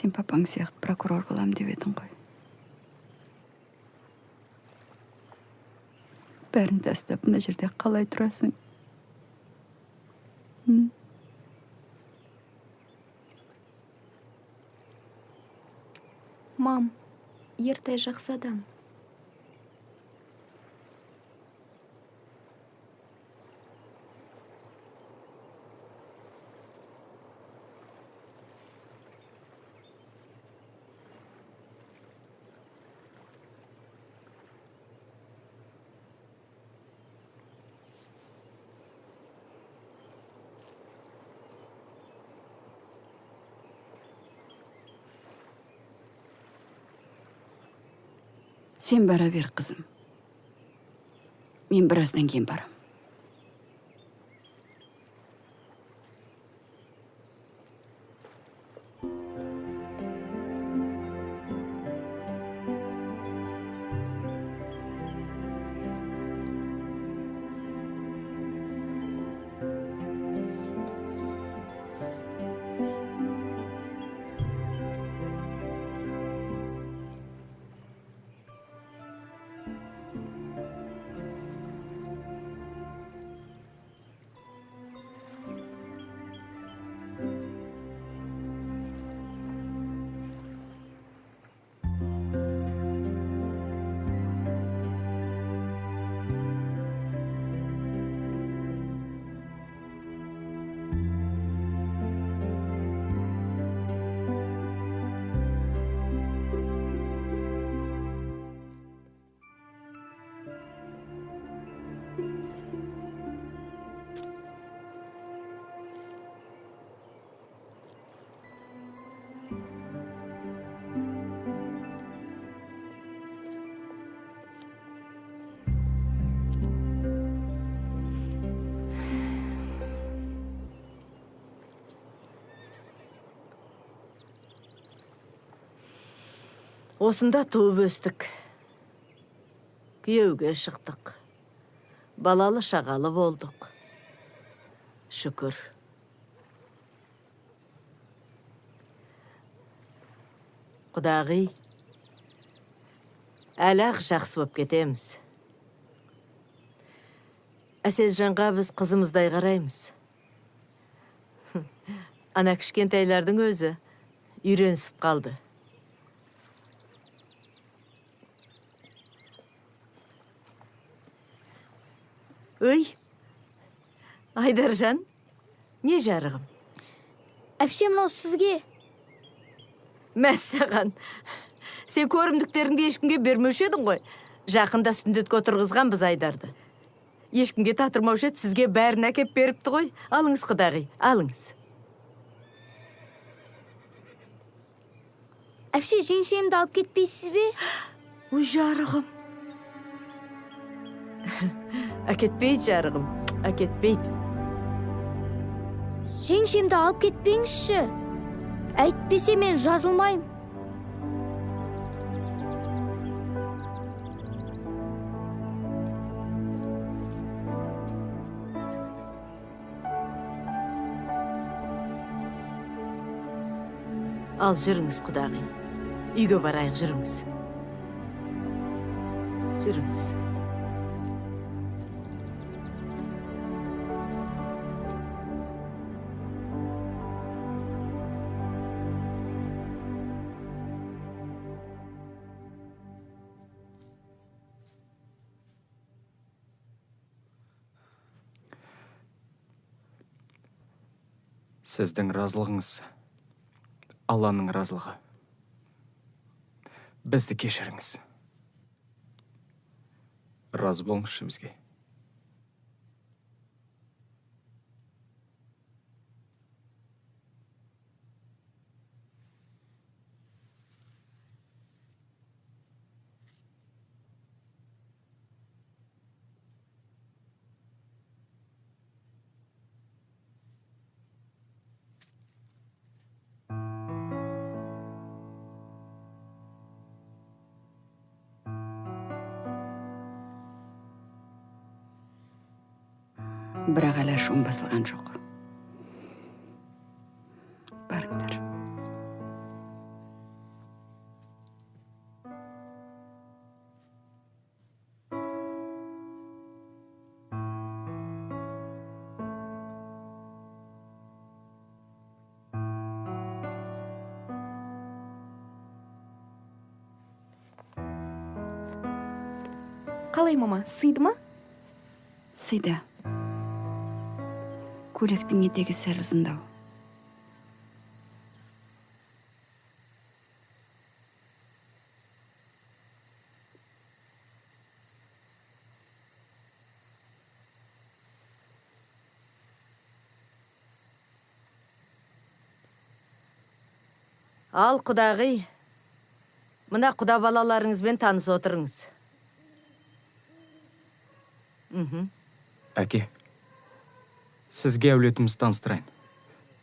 Сен папаң сияқты прокурор болам деп едің ғой. Бәрін тастап мына жерде қалай тұрасың? Мам, Ертай жақсы адам. Сен бара бер, қызым. Мен біраздан кейін барам. Осында туып өстік. Күйеуге шықтық. Балалы шағалы болдық. Шүкір. Құдағи, әлі-ақ жақсы боп кетеміз. Әселжанға біз қызымыздай қараймыз. Ана кішкентайлардың өзі үйренісіп қалды. Өй, Айдаржан, не жарығым? Әпше, мынау сізге. Мәссаған, сен көрімдіктеріңді ешкімге бермеуші едің ғой. Жақында сүндетке отырғызған біз Айдарды. Ешкімге татырмаушы еді, сізге бәрін әкеп беріпті ғой. Алыңыз, құдағи, алыңыз. Әпше, жеңшемді алып кетпейсіз бе? Ой, жарығым. Әкетпейді, жарығым, әкетпейді. Жеңшемді алып кетпеңізші. Әйтпесе мен жазылмайым. Ал жүріңіз, құдағи. Үйге барайық, жүріңіз. Жүріңіз. Сіздің разылығыңыз Алланың разылығы. Бізді кешіріңіз. Разы болыңызшы бізге. Бірақ әлі ашуым басылған жоқ. Барыңдар. Қалай, мама, сыйды ма? Сыйды. Көйлектің етегі сәл ұзындау. Ал, құдағи, мына құда балаларыңызбен таныс отырыңыз. Әке, сізге әулетіміз таныстырайын.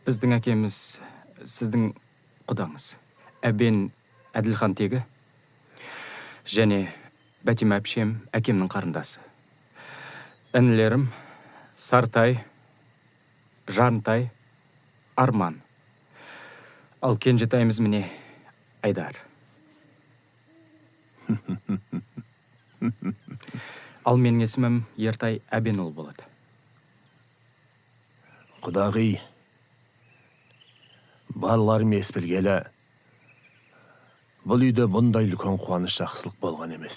Біздің әкеміз, сіздің құдаңыз. Әбен Әділхан тегі, және Бәтима әпшем әкемнің қарындасы. Інілерім Сартай, Жарынтай, Арман. Ал кенжетайымыз міне Айдар. Ал менің есімім Ертай Әбенұлы болады. Құдағи, балаларым ес білгелі, бұл үйде бұндай үлкен қуаныш жақсылық болған емес.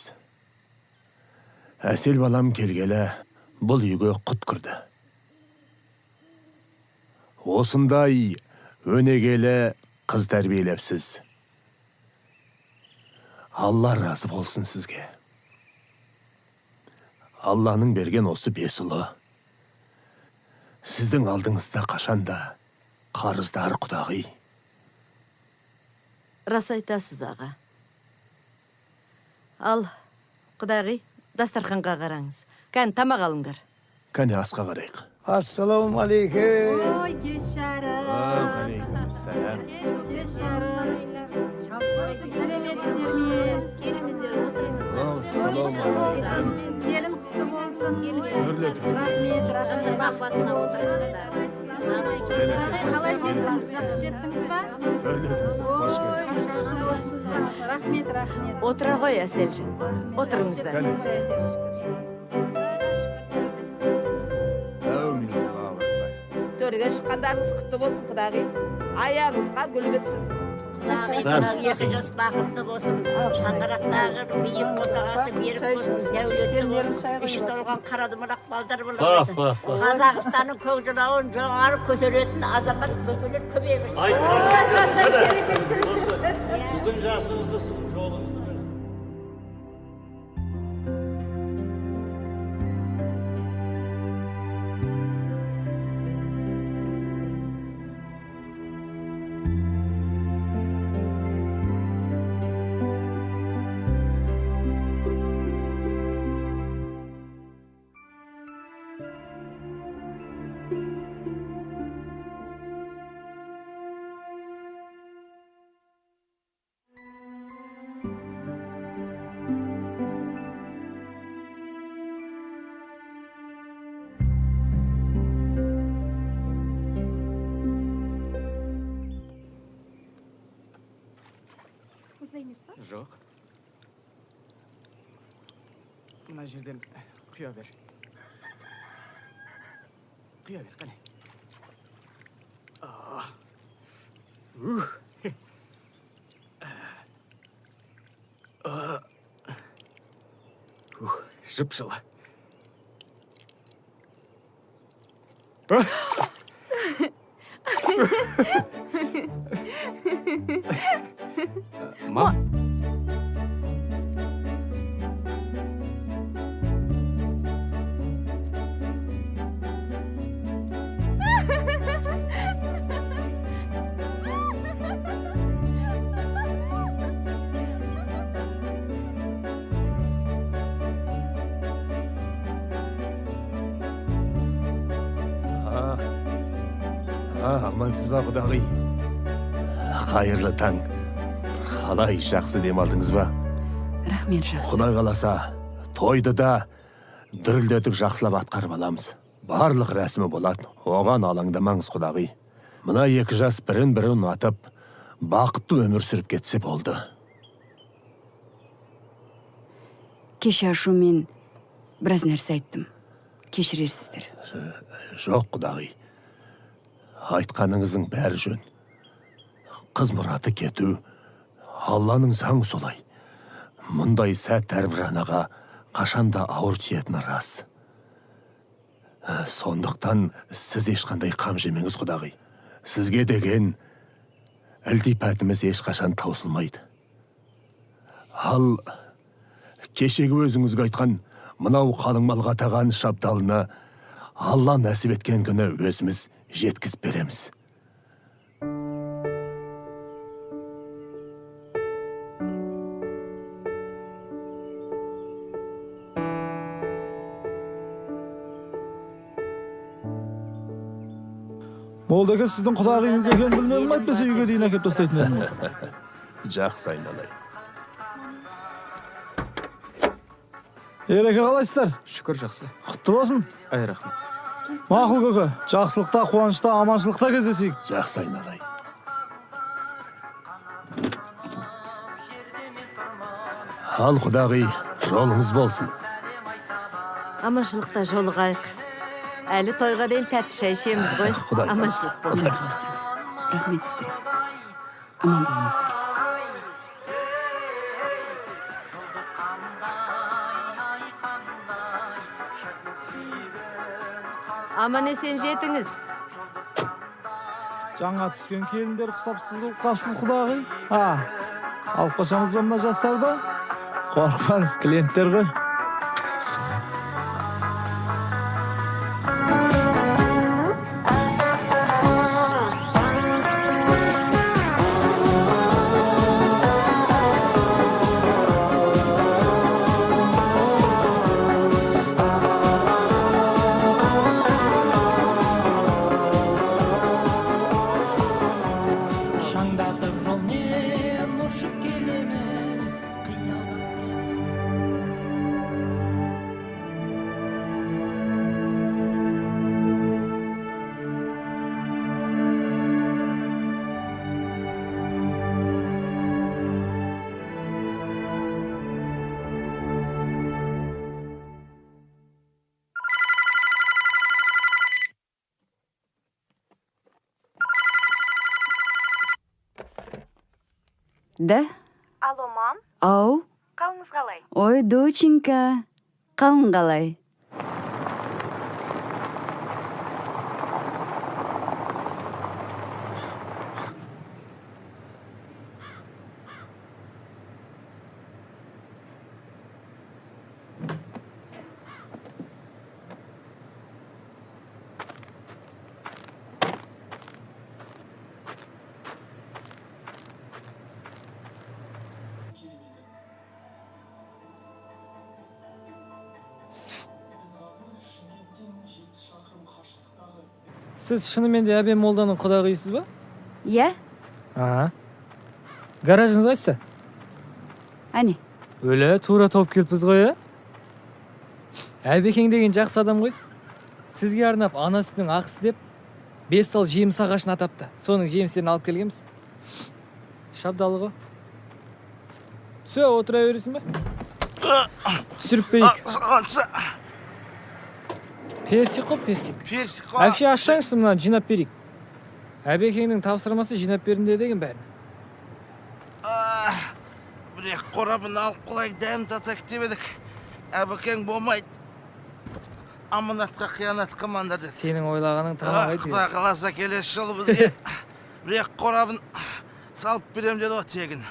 Әсел балам келгелі, бұл үйге құт кірді. Осындай өнегелі қыз тәрбиелепсіз. Алла разы болсын сізге. Алланың берген осы бес ұлы. Сіздің алдыңызда қашанда қарыздар, құдағи. Рас айтасыз, аға. Ал, құдағи, дастарханға қараңыз. Кән, тамақ алыңдар. Кәне асқа қарайық. Ассаламу алейкум. Ой, кеш жарым. Алейкумассалам. Кеш жарым. Сәлеметсіздер ме? Келіңіздер, отырыңыздар. Келін құтты болсын. Рахмет, рахмет. Бақпасына отырыңыздар. Қалай жеттіңіз? Жақсы жеттіңіз ба? Рахмет, рахмет. Отыра ғой, Әселжан. Отырыңыздар. Төрге шыққандарыңыз құтты болсын, құдағи. Аяғыңызға гүл бітсін. Құдағи, 2 жас бақытты болсын. Шаңырақтағы биік босағасы берік болсын, дәулетті болсын. Іші толған қарадымырақ балдар болсын. Қазақстанның көкжырауын жоғары көтеретін азамат көкелер көбейе берсін. Сіздің жасыңызды, сіздің жолыңызды. емес па? Жоқ. Мына жерден құя бер. Құя бер, қане. Жып-жылы. Мам. Амансыз ба құдағи? Қайырлы таң. Қалай, жақсы демалдыңыз ба? Рахмет, жақсы. Құдай қаласа, тойды да дүрілдетіп жақсылап атқарып аламыз. Барлық рәсімі болады, оған алаңдамаңыз құдағи. Мына екі жас бірін-бірі ұнатып, бақытты өмір сүріп кетсе болды. Кеше ашумен біраз нәрсе айттым. Кешірерсіздер. Жоқ құдағи. Айтқаныңыздың бәрі жөн. Қыз мұраты кету, Алланың заңы солай. Мұндай сәт әрбір анаға қашанда ауыр тиетіні рас. Сондықтан сіз ешқандай қам жемеңіз құдағи. Сізге деген ілтипатымыз ешқашан таусылмайды. Ал кешегі өзіңізге айтқан мынау қалың малға таған шабдалына Алла нәсіп еткен күні өзіміз жеткізіп береміз. Молдеке сіздің құдағиыңыз екенін білмедім, айтпаса үйге дейін әкеп тастайтын едім. Жақсы айналайын. Ереке қалайсыздар? Шүкір жақсы. Құтты болсын. Ай, рахмет. Мақұл көке, жақсылықта, қуанышта, аманшылықта кездесейік. Жақсы айналайын. Ал құдағи, жолыңыз болсын. Аманшылықта жолығайық. Әлі тойға дейін тәтті шай ішеміз ғой. Аманшылық болсын. Рахмет сіздерге. Аман болыңыздар. Аман есен жетіңіз. Жаңа түскен келіндер құсапсыз болып қапсыз құдағи. Алып қашамыз ба мына жастарды? Қорқпаңыз, клиенттер ғой. Да? Алло, мам, Ау? қалыңыз қалай? Ой, доченька. Қалың қалай? Сіз шынымен де әбен молданың құдағиысыз ба? Иә? Гаражыңыз қайсы? Әне. Өлі, тура тауып келіппіз ғой, Әбекең деген жақсы адам ғой. Сізге арнап анасының ақысы деп 5 сал жеміс ағашын атапты. Соның жемістерін алып келгенбіз. Шабдалы ғой. Түсе, отыра бересің бе? Түсіріп берейік. Персик қой, персик. Персик қой. Әпше ашсаңызшы мына жинап берейік. Әбекеңнің тапсырмасы жинап берінде деген бәрін. Бір қорабын алып қолай дәм татак деп едік. Әбекең болмайды. Аманатқа қиянат қылмаңдар деді. Сенің ойлағаның тамағайды. Құда қаласа келесі жылы бізге бір қорабын салып берем деді ғой тегін.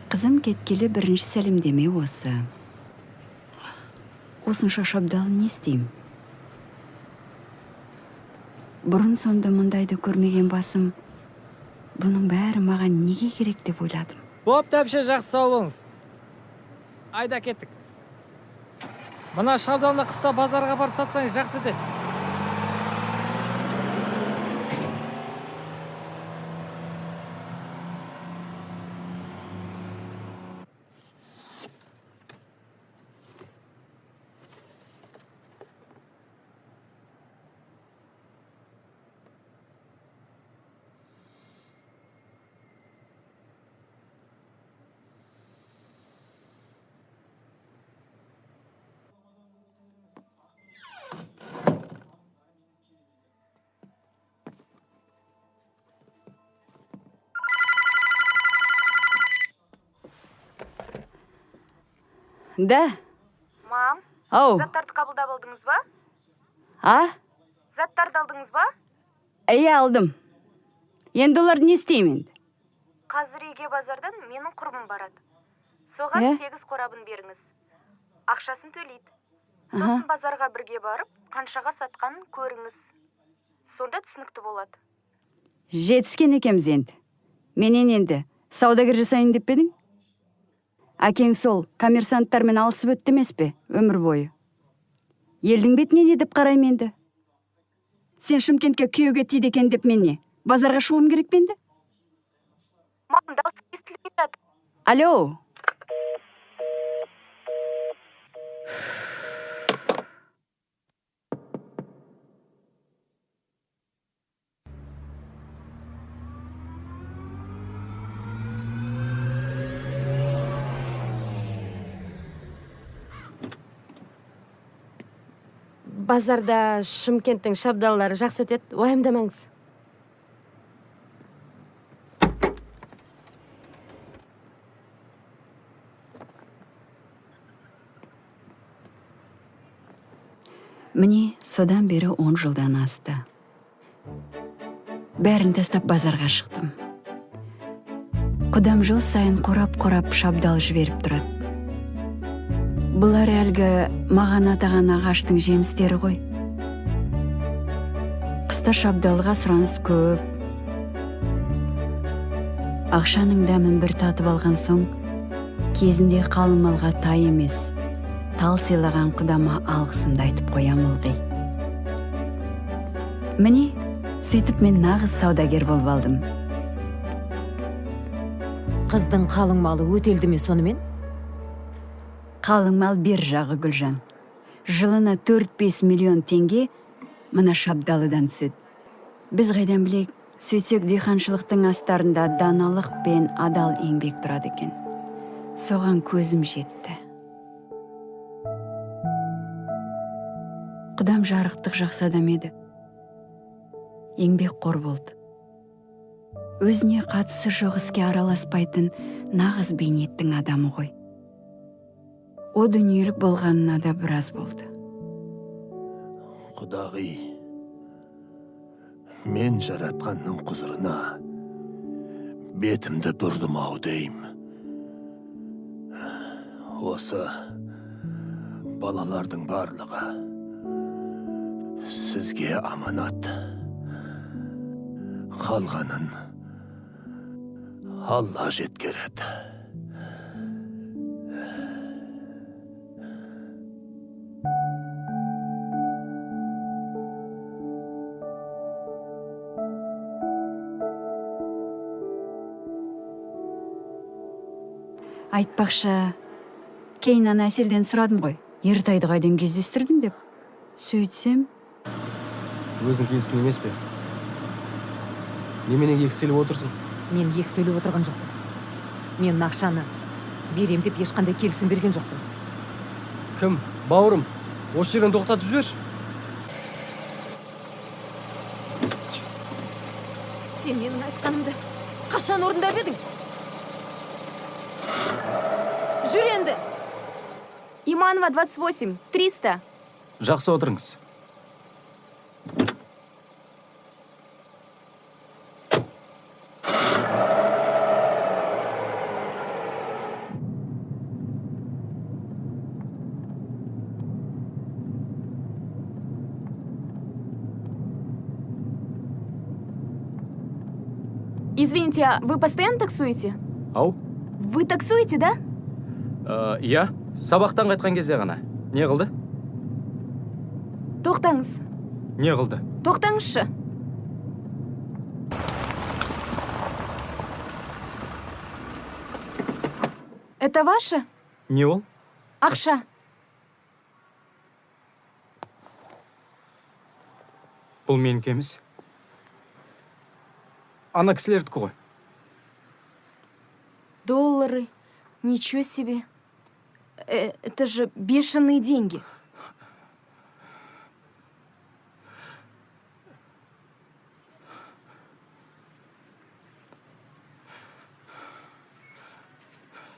Қызым кеткелі бірінші сәлемдеме осы. Осынша шабдалы не істеймін? Бұрын сонда мұндайды көрмеген басым, бұның бәрі маған неге керек деп ойладым. Бопты әпше, жақсы сау болыңыз. Айда кеттік. Мына шабдалына қыста базарға барып сатсаңыз жақсы еді. Да. Мам, Ау. заттарды қабылдап алдыңыз ба? А? Заттарды алдыңыз ба? Иә, алдым. Енді оларды не істеймін? Қазір үйге базардан менің құрбым барады. Соған 8 қорабын беріңіз. Ақшасын төлейді. Сосын базарға бірге барып, қаншаға сатқанын көріңіз. Сонда түсінікті болады. Жетіскен екеміз енді. Менен енді саудагер жасайын деп пе едің? Әкең сол коммерсанттармен алысып өтті емес пе өмір бойы? Елдің бетіне не деп қараймын енді? Сен Шымкентке күйеуге тиді екен деп мен не? Базарға шығуым керек пе енді? Мам, дауысы естілмей жатыр. Алло. Базарда Шымкенттің шабдаллары жақсы өтеді, уайымдамаңыз. Міне, содан бері 10 жылдан асты. Бәрін тастап базарға шықтым. Құдам жыл сайын қорап-қорап шабдал жіберіп тұрады. Бұлар әлгі маған атаған ағаштың жемістері ғой. Қыста шабдалға сұраныс көп. Ақшаның дәмін бір татып алған соң, кезінде қалың малға тай емес, тал сыйлаған құдама алғысымды айтып қоям ылғи. Міне, сөйтіп мен нағыз саудагер болып алдым. Қыздың қалың малы өтелді ме сонымен? Қалың мал бер жағы Гүлжан. Жылына 4-5 миллион теңге мына шабдалыдан түседі. Біз қайдан білек, сөйтсек диқаншылықтың астарында даналық пен адал еңбек тұрады екен. Соған көзім жетті. Құдам жарықтық жақсы адам еді. Еңбек қор болды. Өзіне қатысы жоқ іске араласпайтын нағыз бейнеттің адамы ғой. О дүниелік болғанына да біраз болды. Құдағи, мен жаратқанның құзырына бетімді бұрдым ау дейм. Осы балалардың барлығы сізге аманат. Қалғанын Алла жеткереді. Айтпақшы, кейін ана Әселден сұрадым ғой, Ертайды қайдан кездестірдің деп. Сөйтсем, Өзің келістің емес пе? Немене екселіп отырсың? Мен ек сөйлеп отырған жоқпын. Мен ақшаны берем деп ешқандай келісім берген жоқпын. Кім? Бауырым, осы жерден тоқтатып жібер. Сен менің айтқанымды қашан орындап едің? Жүр енді! Иманова, 28, 300. Жақсы отырыңыз. Извините, а вы постоянно таксуете? Ау? Вы таксуете, да? Иә, сабақтан қайтқан кезде ғана. Не қылды? Тоқтаңыз. Не қылды? Тоқтаңызшы. Это ваше? Не ол? Ақша. Бұл менікі емес. Ана кісілердікі ғой. Доллары. Ничего себе. Это же бешеные деньги.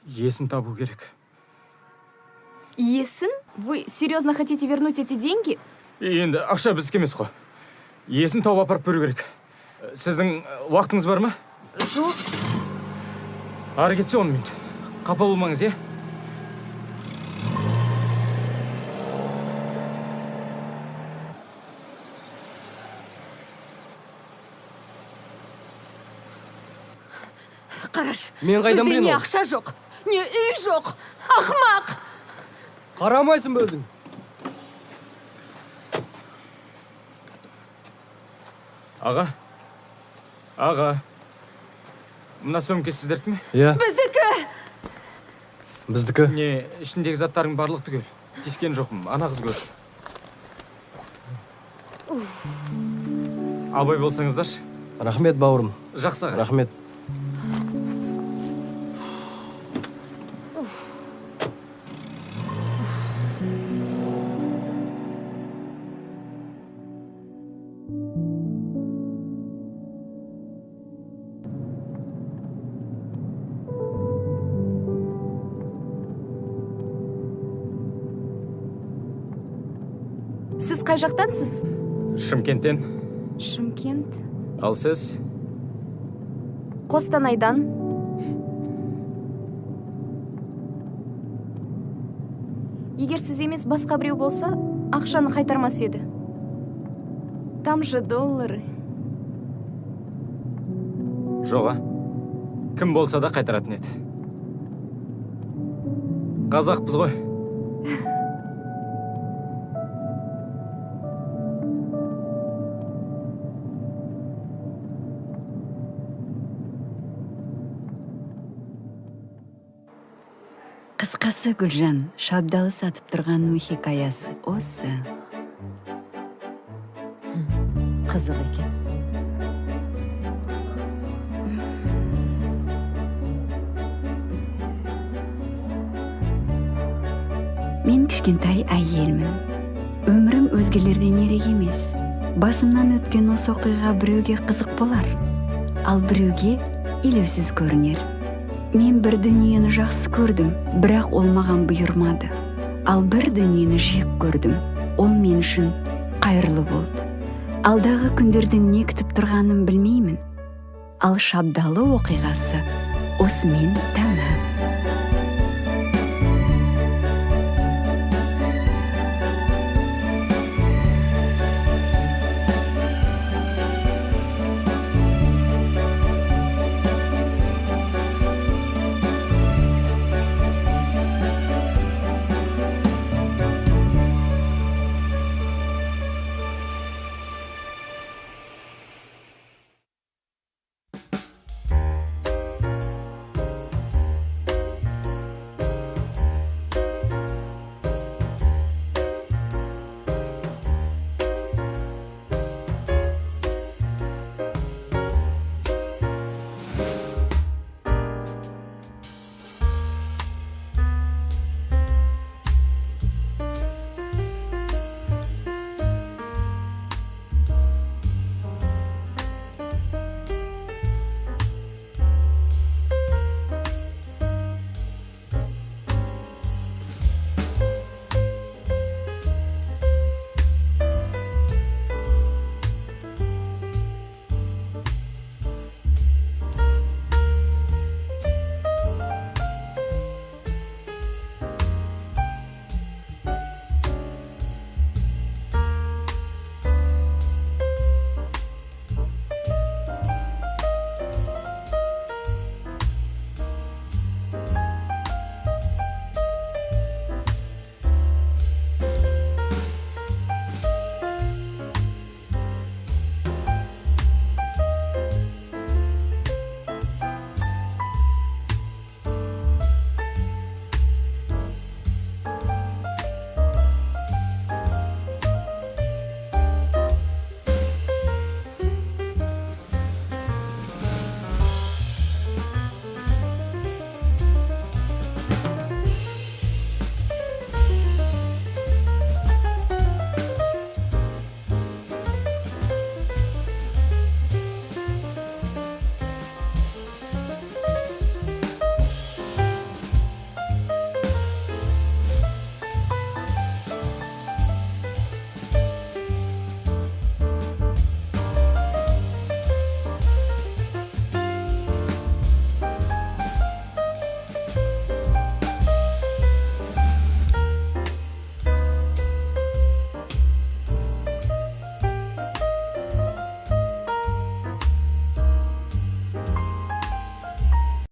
Есін табу керек. Есін? Вы серьезно хотите вернуть эти деньги? Енді ақша біздікі емес қой. Есін тауып апарып беру керек. Сіздің уақытыңыз бар ма? Жоқ. Ары кетсе 10 минут. Қапа болмаңыз, е? Қараш, Мен қайдан бізде білейін не ол? ақша жоқ, не үй жоқ. Ақымақ! Қарамайсың ба өзің? Аға. Мына сөмке сіздерді ме? Иә. Біздікі! Біздікі. Не, ішіндегі заттардың барлық түгел. Тескен жоқпын, ана қыз көр. Абай болсаңыздар. Рахмет, бауырым. Жақсы аға. Рахмет. Сіз қай жақтансыз? Шымкенттен. Шымкент. Ал сіз? Қостанайдан. Егер сіз емес басқа біреу болса, ақшаны қайтармас еді. Там же доллары. Жоға. Кім болса да қайтаратын еді. Қазақпыз ғой. қысқасы Гүлжан, шабдалы сатып тұрғанның хикаясы осы. Қызық екен. Мен кішкентай әйелмін. Өмірім өзгелерден ерек емес. Басымнан өткен осы оқиға біреуге қызық болар, ал біреуге елеусіз көрінер. Мен бір дүниені жақсы көрдім, бірақ ол маған бұйырмады. Ал бір дүниені жек көрдім, ол мен үшін қайырлы болды. Алдағы күндердің не күтіп тұрғанын білмеймін. Ал шабдалы оқиғасы осымен тәмам.